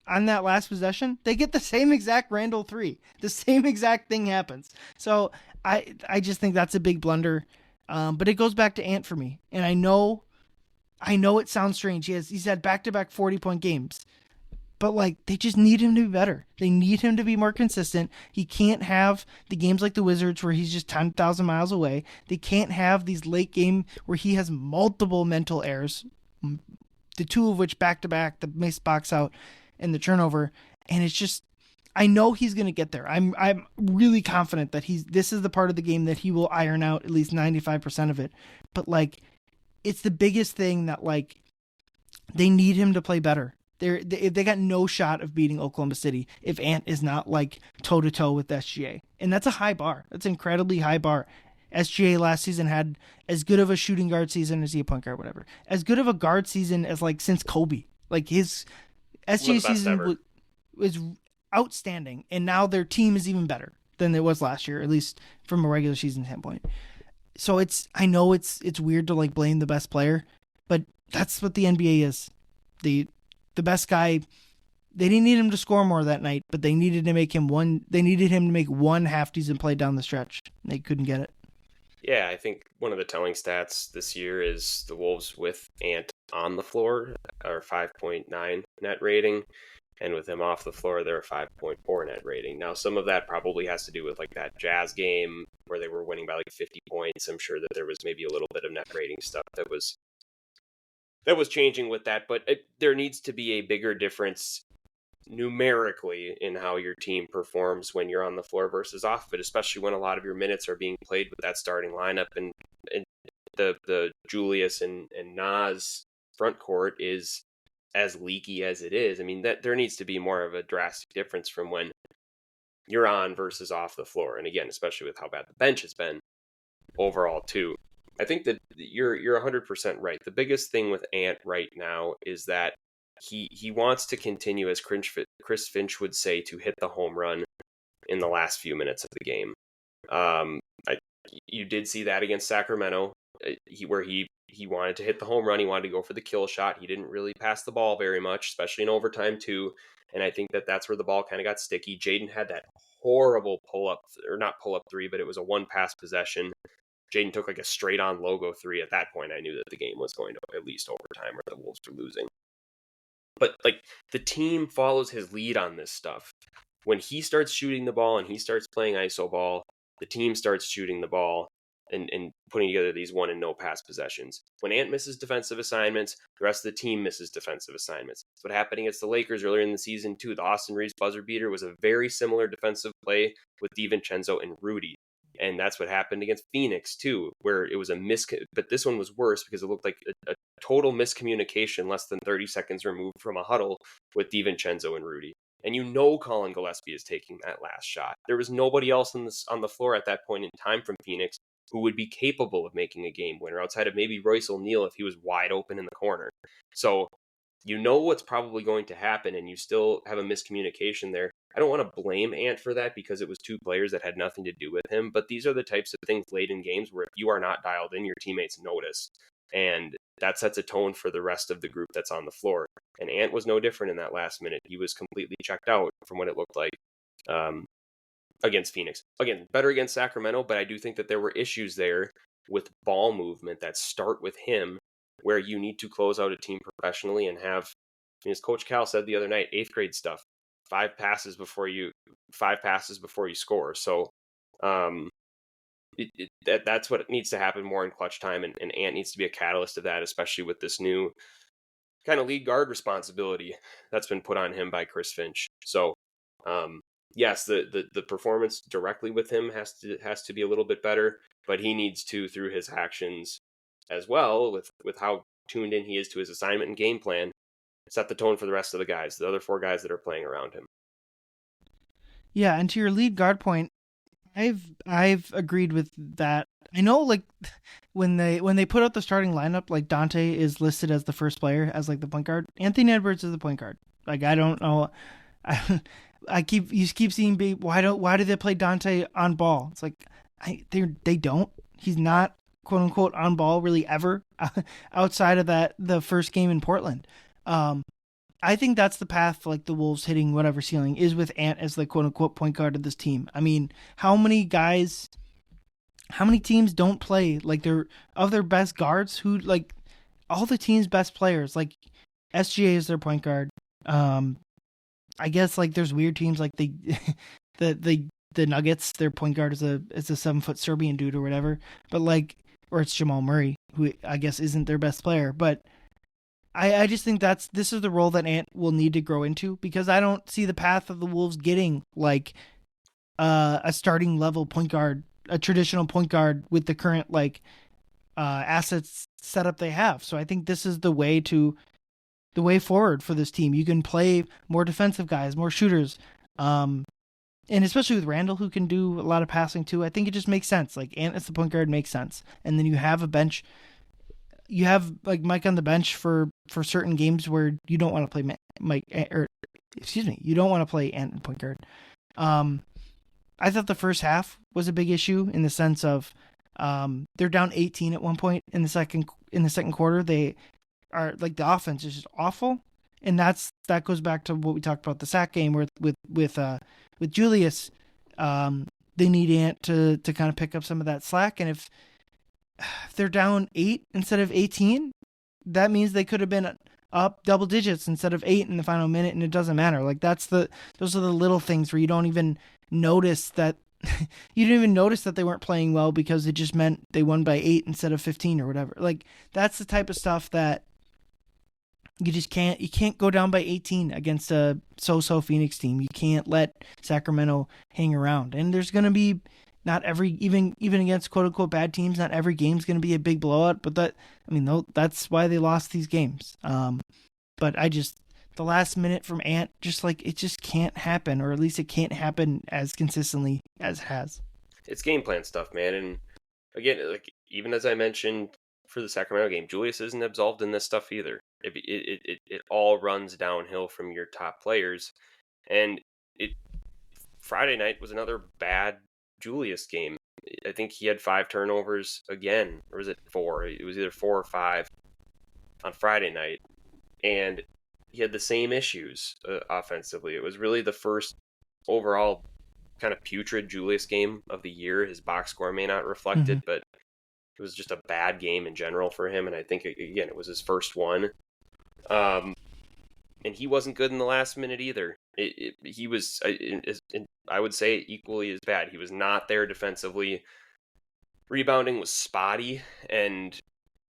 on that last possession, they get the same exact Randle 3. The same exact thing happens. So I just think that's a big blunder. But it goes back to Ant for me. And I know it sounds strange. He's had back-to-back 40-point games. But, like, they just need him to be better. They need him to be more consistent. He can't have the games like the Wizards where he's just 10,000 miles away. They can't have these late game where he has multiple mental errors, the 2 of which back-to-back, the missed box out and the turnover. And it's just, I know he's going to get there. I'm really confident that this is the part of the game that he will iron out at least 95% of it. But, like, it's the biggest thing that, like, they need him to play better. They got no shot of beating Oklahoma City if Ant is not, like, toe-to-toe with SGA. And that's a high bar. That's an incredibly high bar. SGA last season had as good of a shooting guard season as he a point guard, whatever. As good of a guard season as, like, since Kobe. Like, his SGA season was outstanding. And now their team is even better than it was last year, at least from a regular season standpoint. So I know it's weird to, like, blame the best player, but that's what the NBA is. The best guy, they didn't need him to score more that night, but they needed him to make one half decent play down the stretch. They couldn't get it. Yeah, I think one of the telling stats this year is the Wolves with Ant on the floor are 5.9 net rating, and with him off the floor, they're a 5.4 net rating. Now, some of that probably has to do with like that Jazz game where they were winning by like 50 points. I'm sure that there was maybe a little bit of net rating stuff that was changing with that, but there needs to be a bigger difference numerically in how your team performs when you're on the floor versus off, but especially when a lot of your minutes are being played with that starting lineup, and the Julius and Nas front court is as leaky as it is. I mean, that there needs to be more of a drastic difference from when you're on versus off the floor. And again, especially with how bad the bench has been overall too. I think that you're 100% right. The biggest thing with Ant right now is that he wants to continue, as Chris Finch would say, to hit the home run in the last few minutes of the game. You did see that against Sacramento, where he wanted to hit the home run. He wanted to go for the kill shot. He didn't really pass the ball very much, especially in overtime too. And I think that that's where the ball kind of got sticky. Jaden had that horrible not pull up three, but it was a one pass possession. Jaden took like a straight on logo three. At that point, I knew that the game was going to at least overtime or the Wolves were losing. But like the team follows his lead on this stuff. When he starts shooting the ball and he starts playing ISO ball, the team starts shooting the ball and putting together these one and no pass possessions. When Ant misses defensive assignments, the rest of the team misses defensive assignments. That's what happened against the Lakers earlier in the season too. The Austin Reeves buzzer beater was a very similar defensive play with DiVincenzo and Rudy. And that's what happened against Phoenix too, where it was but this one was worse because it looked like a total miscommunication less than 30 seconds removed from a huddle with DiVincenzo and Rudy. And you know Colin Gillespie is taking that last shot. There was nobody else on the floor at that point in time from Phoenix who would be capable of making a game winner outside of maybe Royce O'Neal if he was wide open in the corner. So you know what's probably going to happen, and you still have a miscommunication there. I don't want to blame Ant for that because it was two players that had nothing to do with him, but these are the types of things late in games where if you are not dialed in, your teammates notice. And that sets a tone for the rest of the group that's on the floor. And Ant was no different in that last minute. He was completely checked out from what it looked like against Phoenix. Again, better against Sacramento, but I do think that there were issues there with ball movement that start with him where you need to close out a team professionally and have, as Coach Cal said the other night, 8th grade stuff, five passes before you score. So that's what needs to happen more in clutch time, and Ant needs to be a catalyst of that, especially with this new kind of lead guard responsibility that's been put on him by Chris Finch. So yes, the performance directly with him has to be a little bit better, but he needs to, through his actions as well, with how tuned in he is to his assignment and game plan, set the tone for the rest of the guys, the other four guys that are playing around him. Yeah, and to your lead guard point, I've agreed with that. I know, like when they put out the starting lineup, like Dante is listed as the first player as like the point guard. Anthony Edwards is the point guard. Like I don't know, you keep seeing why do they play Dante on ball? It's like they don't. He's not quote unquote on ball really ever outside of the first game in Portland. I think that's the path, like the Wolves hitting whatever ceiling is with Ant as the quote unquote point guard of this team. I mean, how many teams don't play like their best guards who like all the team's best players, like SGA is their point guard. I guess like there's weird teams like the Nuggets, their point guard is a 7-foot Serbian dude or whatever, but like, or it's Jamal Murray, who I guess isn't their best player, but I just think this is the role that Ant will need to grow into, because I don't see the path of the Wolves getting like a starting level point guard, a traditional point guard with the current like assets setup they have. So I think this is the way forward for this team. You can play more defensive guys, more shooters, and especially with Randle, who can do a lot of passing too. I think it just makes sense. Like Ant as the point guard makes sense, and then you have a bench. You have like Mike on the bench for certain games where you don't want to play you don't want to play Ant and point guard. I thought the first half was a big issue in the sense of they're down 18 at one point in the second quarter. They are like, the offense is just awful, and that goes back to what we talked about the sack game with Julius. they need Ant to kind of pick up some of that slack. And if they're down 8 instead of 18, that means they could have been up double digits instead of 8 in the final minute, and it doesn't matter. Like those are the little things where you don't even notice that you didn't even notice that they weren't playing well because it just meant they won by 8 instead of 15 or whatever. Like that's the type of stuff that you just can't go down by 18 against a so-so Phoenix team. You can't let Sacramento hang around. And there's going to be not every, even against quote unquote bad teams, not every game's going to be a big blowout, but that's why they lost these games. But the last minute from Ant, just like, it just can't happen, or at least it can't happen as consistently as it has. It's game plan stuff, man. And again, like, even as I mentioned for the Sacramento game, Julius isn't absolved in this stuff either. It all runs downhill from your top players. And Friday night was another bad Julius game. I think he had 5 turnovers again, or was it 4? It was either 4 or 5 on Friday night. And he had the same issues offensively. It was really the first overall kind of putrid Julius game of the year. His box score may not reflect it, but it was just a bad game in general for him. And I think, again, it was his first one. And he wasn't good in the last minute either. He was, I would say, equally as bad. He was not there defensively. Rebounding was spotty. And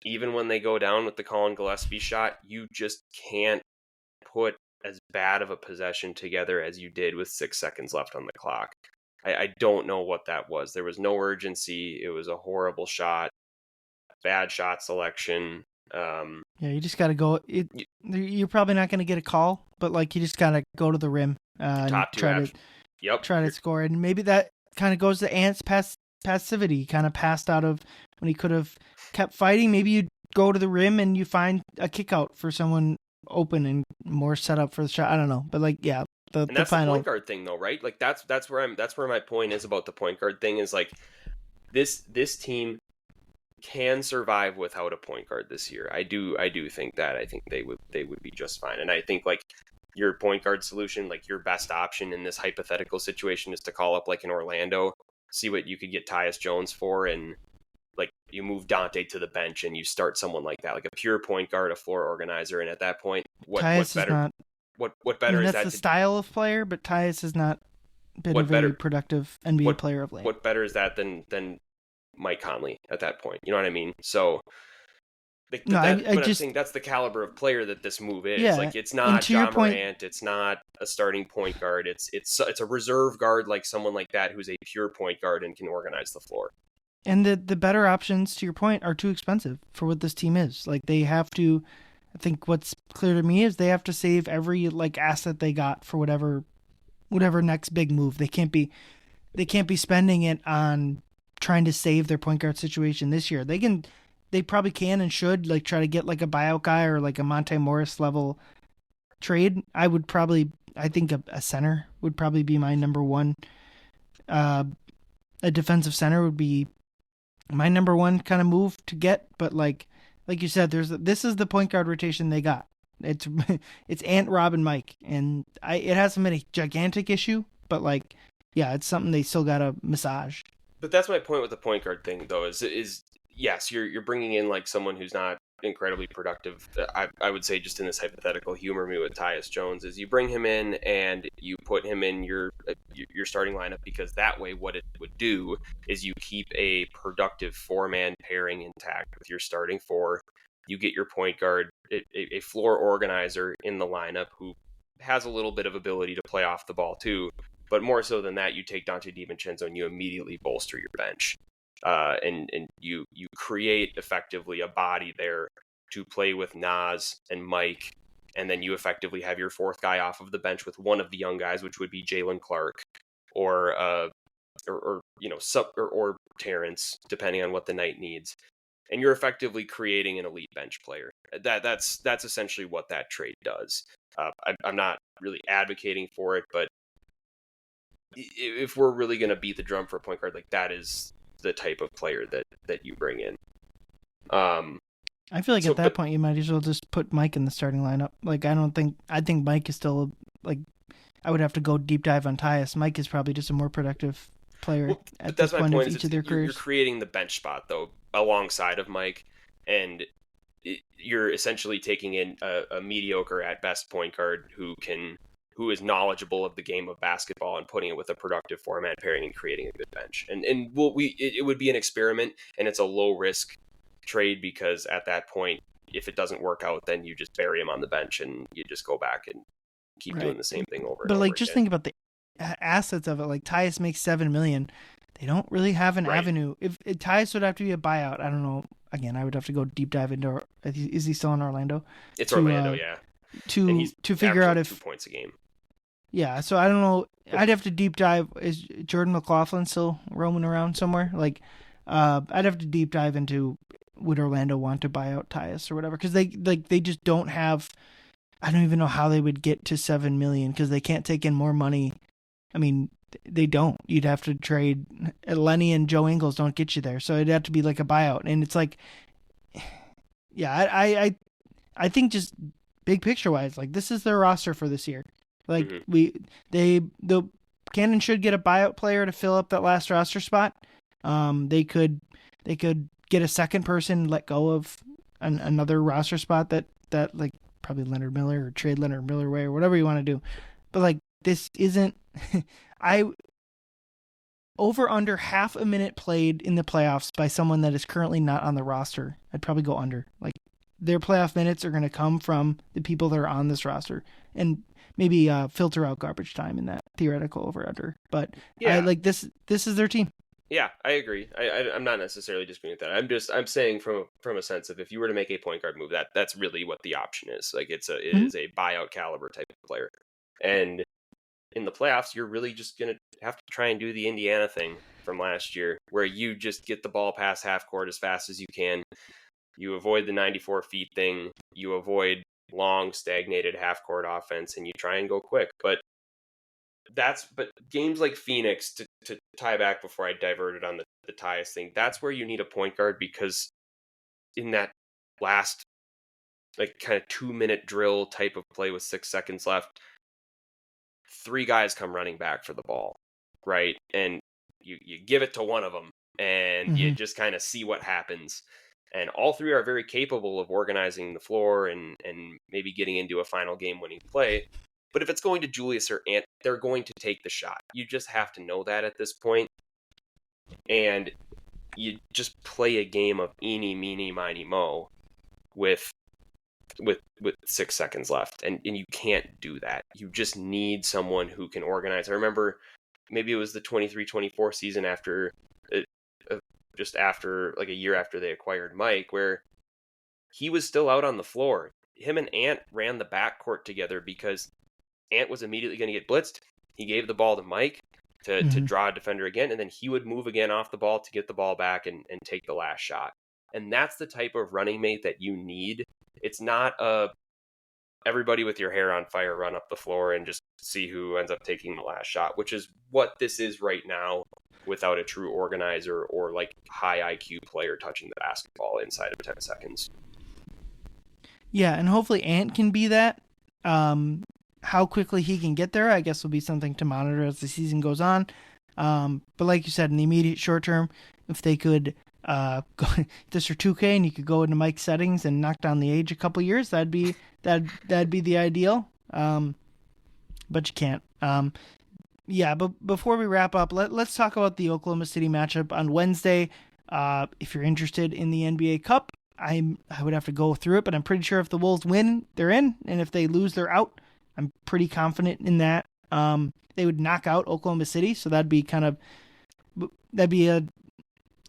even when they go down with the Colin Gillespie shot, you just can't put as bad of a possession together as you did with 6 seconds left on the clock. I don't know what that was. There was no urgency. It was a horrible shot. Bad shot selection. Yeah, you just got to go. You're probably not going to get a call, but like you just got to go to the rim and try to score. And maybe that kind of goes to Ant's passivity. He kind of passed out of when he could have kept fighting. Maybe you go to the rim and you find a kick out for someone open and more set up for the shot. I don't know, but like, yeah, and that's final... the point guard thing though, right? Like that's where my point is about the point guard thing is like this team can survive without a point guard this year. I do think that. I think they would be just fine. And I think like your point guard solution, like your best option in this hypothetical situation is to call up like an Orlando, see what you could get Tyus Jones for, and like you move Dante to the bench and you start someone like that, like a pure point guard, a floor organizer. And at that point, what better is that's that? The style of player, but Tyus has not been a very productive NBA player of late. What better is that than Mike Conley at that point? You know what I mean? So I'm saying that's the caliber of player that this move is. Yeah, like it's not Ja Morant, it's not a starting point guard. It's a reserve guard, like someone like that who's a pure point guard and can organize the floor. And the better options, to your point, are too expensive for what this team is. Like they have to. I think what's clear to me is they have to save every like asset they got for whatever next big move. They can't be spending it on trying to save their point guard situation this year. They probably can and should like try to get like a buyout guy or like a Monte Morris level trade. I think a center would probably be my number one. A defensive center would be my number one kind of move to get, but like you said, this is the point guard rotation they got. It's Ant, Rob, and Mike, and it hasn't been a gigantic issue, but like, yeah, it's something they still gotta massage. But that's my point with the point guard thing, though. Is yes, you're bringing in like someone who's not incredibly productive. I would say, just in this hypothetical, humor me with Tyus Jones, is you bring him in and you put him in your starting lineup, because that way what it would do is you keep a productive 4-man pairing intact with your starting 4. You get your point guard, a floor organizer in the lineup who has a little bit of ability to play off the ball too. But more so than that, you take Dante DiVincenzo and you immediately bolster your bench. And you create effectively a body there to play with Nas and Mike, and then you effectively have your 4th guy off of the bench with one of the young guys, which would be Jalen Clark or Terrence, depending on what the night needs. And you're effectively creating an elite bench player. That's essentially what that trade does. I'm not really advocating for it, but if we're really going to beat the drum for a point guard, like that is the type of player that you bring in. I feel like at that point you might as well just put Mike in the starting lineup. Like I think Mike is still like, I would have to go deep dive on Tyus. Mike is probably just a more productive player Well, but at this that's my point of point. Is each of their you're careers. creating the bench spot though alongside of Mike, and you're essentially taking in a mediocre at best point guard who is knowledgeable of the game of basketball and putting it with a productive format pairing and creating a good bench. And it would be an experiment, and it's a low risk trade because at that point, if it doesn't work out, then you just bury him on the bench and you just go back and keep doing Right. the same thing over and But over like, just again. think about the assets of it. Like Tyus makes $7 million. They don't really have an Right. avenue. If Tyus would have to be a buyout, I don't know. Again, I would have to go deep dive into. Is he still in Orlando? It's To Orlando, yeah. And to he's figure out averaging 2 if points a game. yeah. So I don't know. I'd have to deep dive. Is Jordan McLaughlin still roaming around somewhere? Like, I'd have to deep dive into would Orlando want to buy out Tyus or whatever, because they just don't have. I don't even know how they would get to 7 million because they can't take in more money. I mean, they don't. You'd have to trade Lenny and Joe Ingles don't get you there, so it'd have to be like a buyout. And it's like, yeah, I think just big picture wise, like this is their roster for this year. Like Mm-hmm. the Cannon should get a buyout player to fill up that last roster spot. They could get a second person, let go of another roster spot that like probably Leonard Miller or trade Leonard Miller away or whatever you want to do. But like this isn't I over under half a minute played in the playoffs by someone that is currently not on the roster. I'd probably go under. Like their playoff minutes are going to come from the people that are on this roster, and maybe filter out garbage time in that theoretical over under. But I Yeah. like this. This is their team. Yeah, I agree. I'm not necessarily disagreeing with that. I'm saying from a sense of if you were to make a point guard move, that's really what the option is. Like it Mm-hmm. is a buyout caliber type of player, and in the playoffs, you're really just gonna have to try and do the Indiana thing from last year, where you just get the ball past half court as fast as you can. You avoid the 94 feet thing. You avoid long stagnated half court offense, and you try and go quick. But games like Phoenix, to tie back before I diverted on the Tyus thing, that's where you need a point guard, because in that last like kind of 2 minute drill type of play with 6 seconds left, 3 guys come running back for the ball, right? And you give it to one of them and you Mm-hmm. just kind of see what happens. And all 3 are very capable of organizing the floor and maybe getting into a final game winning play. But if it's going to Julius or Ant, they're going to take the shot. You just have to know that at this point. And you just play a game of eeny, meeny, miny, mo with 6 seconds left. And you can't do that. You just need someone who can organize. I remember maybe it was the 23-24 season after, just after, like a year after they acquired Mike, where he was still out on the floor. Him and Ant ran the backcourt together because Ant was immediately going to get blitzed. He gave the ball to Mike to draw a defender again, and then he would move again off the ball to get the ball back and take the last shot. And that's the type of running mate that you need. It's not everybody with your hair on fire run up the floor and just see who ends up taking the last shot, which is what this is right now without a true organizer or like high IQ player touching the basketball inside of 10 seconds. Yeah, and hopefully Ant can be that. How quickly he can get there, I guess, will be something to monitor as the season goes on. But like you said, in the immediate short term, if they could go this or 2K and you could go into Mike's settings and knock down the age a couple years, that'd be the ideal. But you can't. Yeah, but before we wrap up, let's talk about the Oklahoma City matchup on Wednesday. If you're interested in the NBA Cup, I would have to go through it, but I'm pretty sure if the Wolves win, they're in, and if they lose, they're out. I'm pretty confident in that. They would knock out Oklahoma City, so that'd be a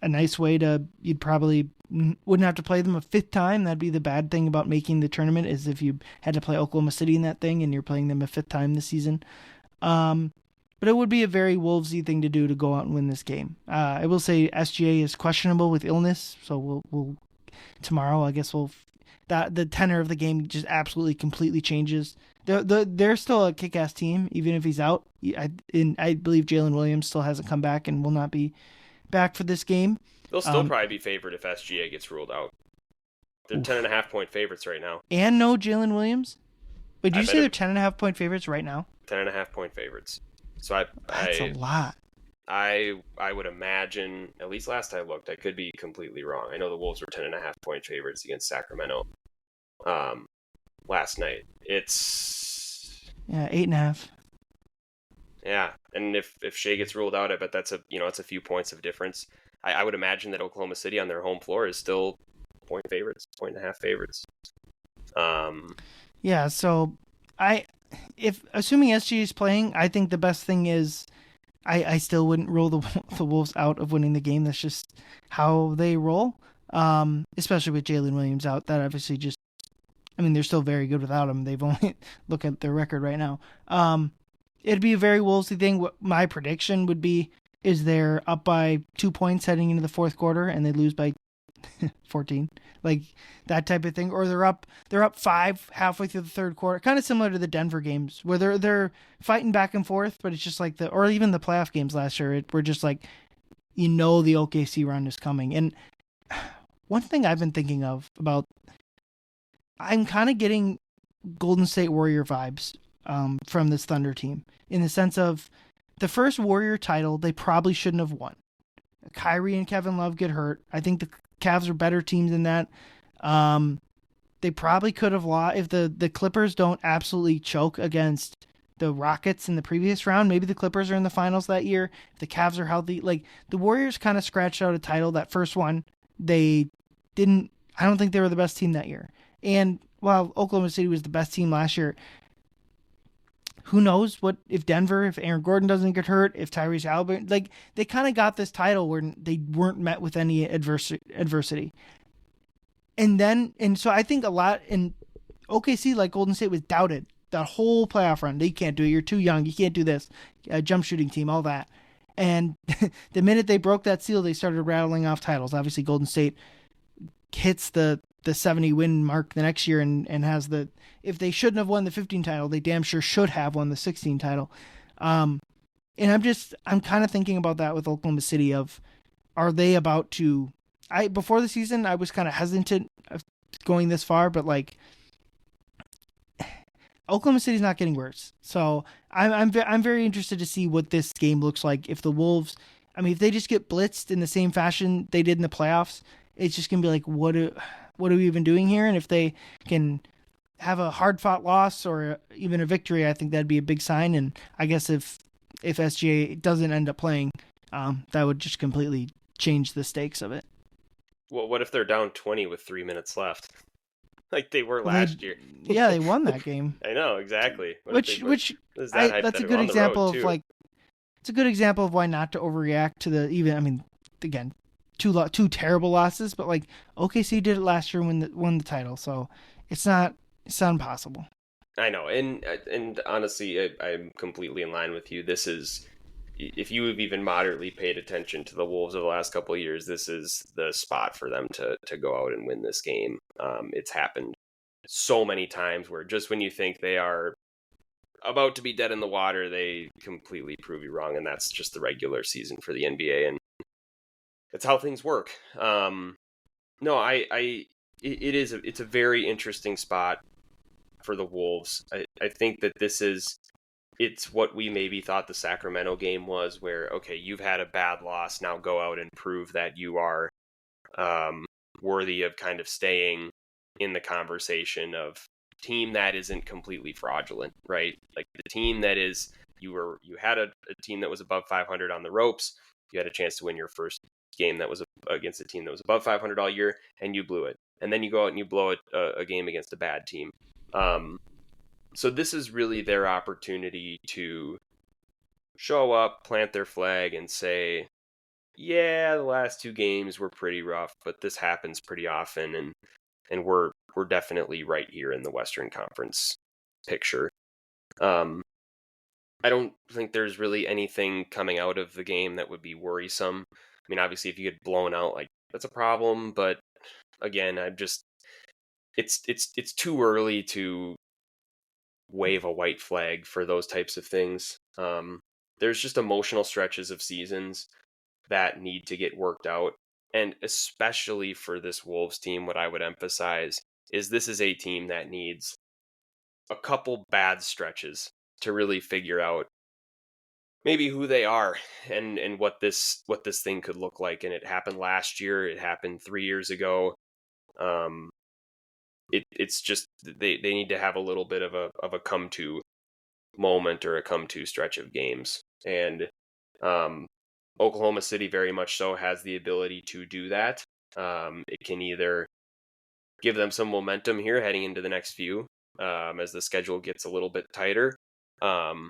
nice way to. You'd probably wouldn't have to play them a fifth time. That'd be the bad thing about making the tournament, is if you had to play Oklahoma City in that thing and you're playing them a fifth time this season. But it would be a very Wolvesy thing to do to go out and win this game. I will say SGA is questionable with illness, so we'll tomorrow. I guess the tenor of the game just absolutely completely changes. They're still a kick-ass team, even if he's out. I believe Jalen Williams still hasn't come back and will not be back for this game. They'll still probably be favored if SGA gets ruled out. They're 10.5 point favorites right now. And no Jalen Williams? Wait, did you say they're 10.5 point favorites right now? 10.5 point favorites. So That's a lot. I would imagine, at least last I looked, I could be completely wrong. I know the Wolves were 10.5 point favorites against Sacramento um, last night. It's Yeah, 8.5. yeah, and if Shea gets ruled out, I bet that's it's a few points of difference. I would imagine that Oklahoma City on their home floor is still point favorites, 1.5 favorites. Um, Yeah, so I if assuming SG is playing, I think the best thing is I still wouldn't rule the Wolves out of winning the game. That's just how they roll. Especially with Jalen Williams out. That obviously just I mean they're still very good without him. They've only look at their record right now. It'd be a very Wolvesy thing. What my prediction would be is they're up by 2 points heading into the fourth quarter and they lose by 14, like that type of thing, or they're up 5 halfway through the third quarter, kind of similar to the Denver games where they're fighting back and forth, but it's just like or even the playoff games last year, we're just like the OKC run is coming. And one thing I've been thinking of about, I'm kind of getting Golden State Warrior vibes from this Thunder team in the sense of the first Warrior title they probably shouldn't have won. Kyrie and Kevin Love get hurt. I think the Cavs are better teams than that. They probably could have lost if the Clippers don't absolutely choke against the Rockets in the previous round. Maybe the Clippers are in the finals that year. If the Cavs are healthy, like the Warriors kind of scratched out a title that first one. They didn't. I don't think they were the best team that year. And while Oklahoma City was the best team last year, who knows what if Aaron Gordon doesn't get hurt, if Tyrese Haliburton, like they kind of got this title where they weren't met with any adversity. And so I think a lot in OKC, like Golden State, was doubted that whole playoff run. They can't do it. You're too young. You can't do this. Jump shooting team, all that. And the minute they broke that seal, they started rattling off titles. Obviously, Golden State hits the 70 win mark the next year and has if they shouldn't have won the 15 title, they damn sure should have won the 16 title. And I'm kind of thinking about that with Oklahoma City of, are they about to, before the season, I was kind of hesitant of going this far, but like Oklahoma City's not getting worse. So I'm very interested to see what this game looks like. If the Wolves, I mean, if they just get blitzed in the same fashion they did in the playoffs, it's just going to be like, what are we even doing here? And if they can have a hard-fought loss or even a victory, I think that'd be a big sign. And I guess if SGA doesn't end up playing, that would just completely change the stakes of it. Well, what if they're down 20 with 3 minutes left, like they were last year? Yeah, they won that game. I know exactly. That's a good example of like, it's a good example of why not to overreact to the even. I mean, again, two terrible losses, but like OKC did it last year when won the title, so it's not impossible. I know, and honestly, I'm completely in line with you. This is, if you have even moderately paid attention to the Wolves over the last couple of years, this is the spot for them to go out and win this game. It's happened so many times where just when you think they are about to be dead in the water, they completely prove you wrong, and that's just the regular season for the NBA, and it's how things work. No, it's a very interesting spot for the Wolves. I think that it's what we maybe thought the Sacramento game was, where, okay, you've had a bad loss, now go out and prove that you are worthy of kind of staying in the conversation of team that isn't completely fraudulent, right? Like the team that is, you had a team that was above 500 on the ropes, you had a chance to win your first game that was against a team that was above 500 all year, and you blew it. And then you go out and you blow a game against a bad team. So this is really their opportunity to show up, plant their flag, and say, yeah, the last two games were pretty rough, but this happens pretty often, and we're definitely right here in the Western Conference picture. I don't think there's really anything coming out of the game that would be worrisome. I mean, obviously, if you get blown out, like, that's a problem, but again, it's too early to wave a white flag for those types of things. There's just emotional stretches of seasons that need to get worked out. And especially for this Wolves team, what I would emphasize is this is a team that needs a couple bad stretches to really figure out maybe who they are and what this thing could look like. And it happened last year. It happened 3 years ago. Um, it's just they need to have a little bit of a come to moment or a come to stretch of games. And um, Oklahoma City very much so has the ability to do that. It can either give them some momentum here heading into the next few as the schedule gets a little bit tighter, um,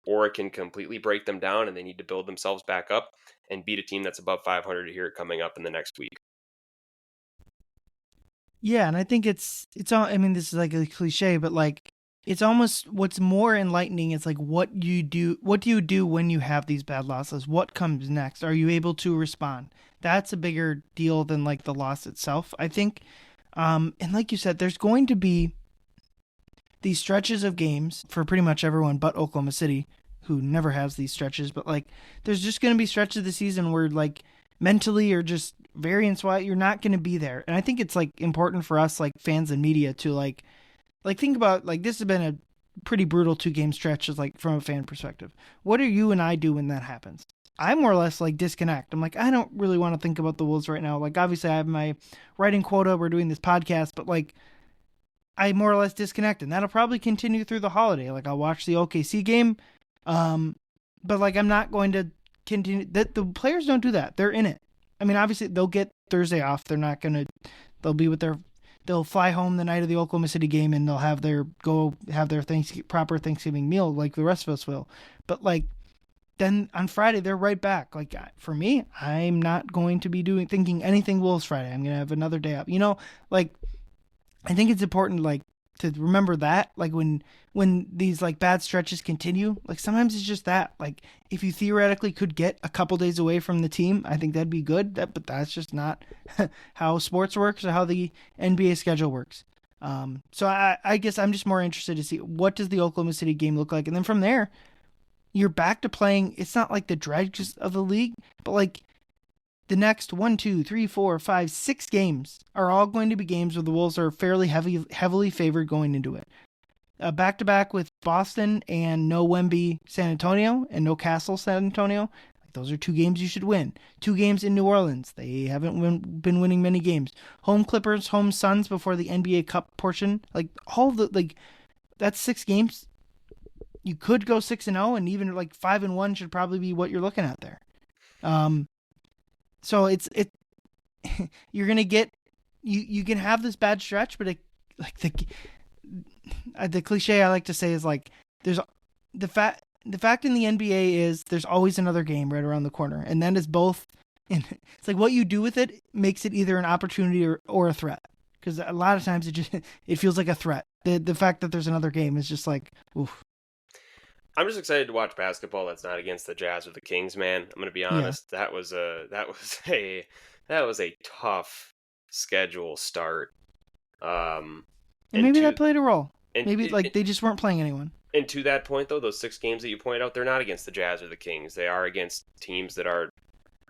or it can completely break them down and they need to build themselves back up and beat a team that's above 500 here coming up in the next week. Yeah, and I think it's all. I mean, this is like a cliche, but like it's almost what's more enlightening is like what you do. What do you do when you have these bad losses? What comes next? Are you able to respond? That's a bigger deal than like the loss itself, I think. And like you said, there's going to be these stretches of games for pretty much everyone but Oklahoma City, who never has these stretches. But like, there's just going to be stretches of the season where like mentally or just variance wise, you're not going to be there. And I think it's like important for us like fans and media to like think about like this has been a pretty brutal 2 game stretch, is like from a fan perspective. What do you and I do when that happens? I more or less like disconnect. I'm like, I don't really want to think about the Wolves right now. Like, obviously, I have my writing quota. We're doing this podcast, but like, I more or less disconnect, and that'll probably continue through the holiday. Like, I'll watch the OKC game, um, but like, I'm not going to continue. That the players don't do that. They're in it. I mean, obviously, they'll get Thursday off. They're not gonna. They'll be with their. They'll fly home the night of the Oklahoma City game, and they'll have their proper Thanksgiving meal like the rest of us will. But like, then on Friday they're right back. Like for me, I'm not going to be thinking anything Wolves Friday. I'm gonna have another day up. Like I think it's important like to remember that like when these like bad stretches continue, like sometimes it's just that like if you theoretically could get a couple days away from the team, I think that'd be good. But that's just not how sports works or how the NBA schedule works. So I guess I'm just more interested to see what does the Oklahoma City game look like, and then from there, you're back to playing. It's not like the dregs of the league, but like the next 1, 2, 3, 4, 5, 6 games are all going to be games where the Wolves are fairly heavily favored going into it. Back to back with Boston and no Wemby San Antonio and no Castle San Antonio. Those are 2 games you should win. 2 games in New Orleans. They haven't been winning many games. Home Clippers, home Suns before the NBA Cup portion. Like all the like, that's 6 games. You could go 6-0, and even like 5-1 should probably be what you're looking at there. Um, so you're gonna get you can have this bad stretch, but like the cliche I like to say is like there's the fact in the NBA is there's always another game right around the corner, and that is both. And it's like what you do with it makes it either an opportunity or a threat. Because a lot of times it feels like a threat. The fact that there's another game is just like oof. I'm just excited to watch basketball that's not against the Jazz or the Kings, man. I'm going to be Yeah, honest. That was a tough schedule start. Um, and and maybe to that played a role. and Maybe like they just weren't playing anyone. and to that point though, those 6 games that you pointed out, they're not against the Jazz or the Kings. They are against teams that are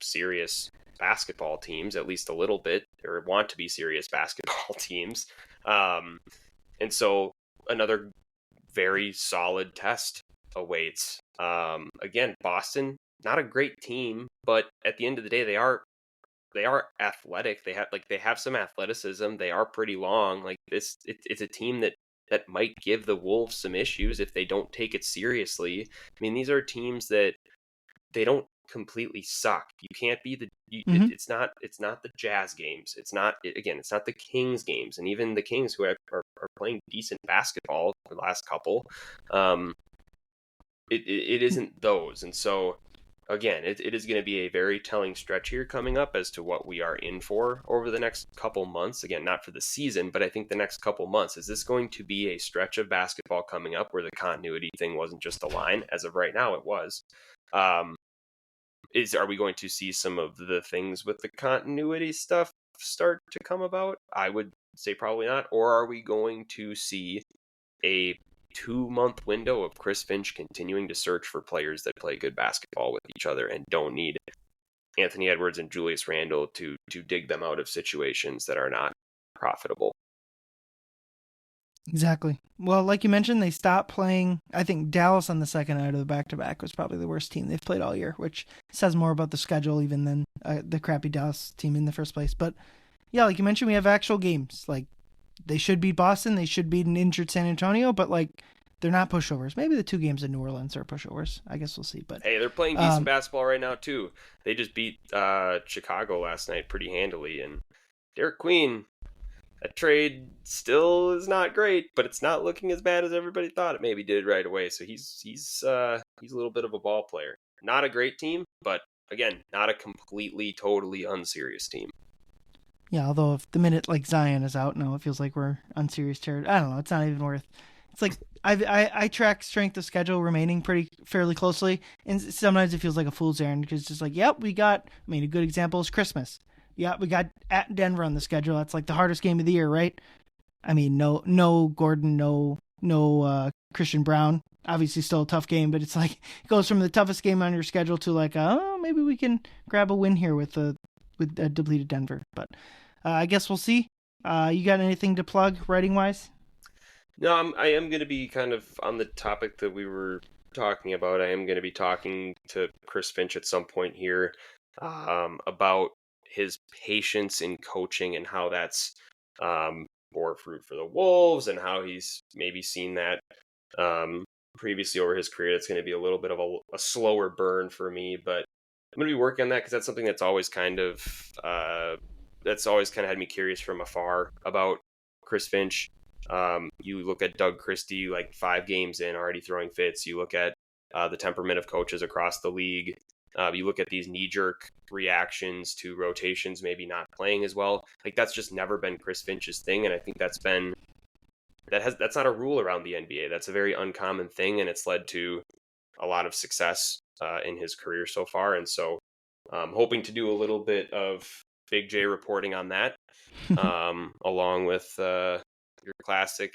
serious basketball teams, at least a little bit, or want to be serious basketball teams. Um, and so another very solid test awaits. Again, Boston, not a great team, but at the end of the day, they are athletic. They have some athleticism. They are pretty long. Like this, it's a team that might give the Wolves some issues if they don't take it seriously. I mean, these are teams that they don't completely suck. You can't be Mm-hmm. it's not the Jazz games. It's not the Kings games, and even the Kings who are playing decent basketball for the last couple. Um, it isn't those, and so again, it is going to be a very telling stretch here coming up as to what we are in for over the next couple months. Again, not for the season, but I think the next couple months. Is this going to be a stretch of basketball coming up where the continuity thing wasn't just a line? As of right now, it was. Um, are we going to see some of the things with the continuity stuff start to come about? I would say probably not. Or are we going to see a 2-month window of Chris Finch continuing to search for players that play good basketball with each other and don't need Anthony Edwards and Julius Randle to dig them out of situations that are not profitable? Exactly. Well, like you mentioned, they stopped playing. I think Dallas on the second night of the back-to-back was probably the worst team they've played all year, which says more about the schedule even than the crappy Dallas team in the first place. But yeah, like you mentioned, we have actual games. Like they should beat Boston, they should beat an injured San Antonio, but like they're not pushovers. Maybe the two games in New Orleans are pushovers. I guess we'll see. But Hey, they're playing decent basketball right now too. They just beat Chicago last night pretty handily, and Derek Queen. That trade still is not great, but it's not looking as bad as everybody thought it maybe did right away. So he's a little bit of a ball player. Not a great team, but again, not a completely totally unserious team. yeah, although if the minute like Zion is out, no, it feels like we're unserious territory. I don't know. It's not even worth. It's like I track strength of schedule remaining pretty fairly closely, and sometimes it feels like a fool's errand because it's just like, yep, we got. I mean, a good example is Christmas. Yeah, we got at Denver on the schedule. That's like the hardest game of the year, right? I mean, no Gordon, no Christian Brown. Obviously, still a tough game, but it's like it goes from the toughest game on your schedule to like, oh, maybe we can grab a win here with a depleted Denver. But I guess we'll see. You got anything to plug writing wise? No, I am going to be kind of on the topic that we were talking about. I am going to be talking to Chris Finch at some point here about his patience in coaching and how that's bore fruit for the Wolves and how he's maybe seen that previously over his career. That's going to be a little bit of a slower burn for me, but I'm going to be working on that because that's something that's always kind of had me curious from afar about Chris Finch. You look at Doug Christie, like 5 games in, already throwing fits. You look at the temperament of coaches across the league. You look at these knee-jerk reactions to rotations maybe not playing as well. Like that's just never been Chris Finch's thing, and I think that's not a rule around the NBA. That's a very uncommon thing, and it's led to a lot of success in his career so far. And so, hoping to do a little bit of Big J reporting on that, along with your classic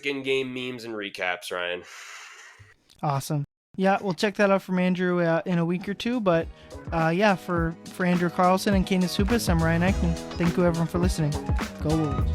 in-game memes and recaps, Ryan. Awesome. Yeah, we'll check that out from Andrew in a week or two. But yeah, for Andrew Carlson and Canis Hoopus, I'm Ryan Eichman. Thank you everyone for listening. Go Wolves.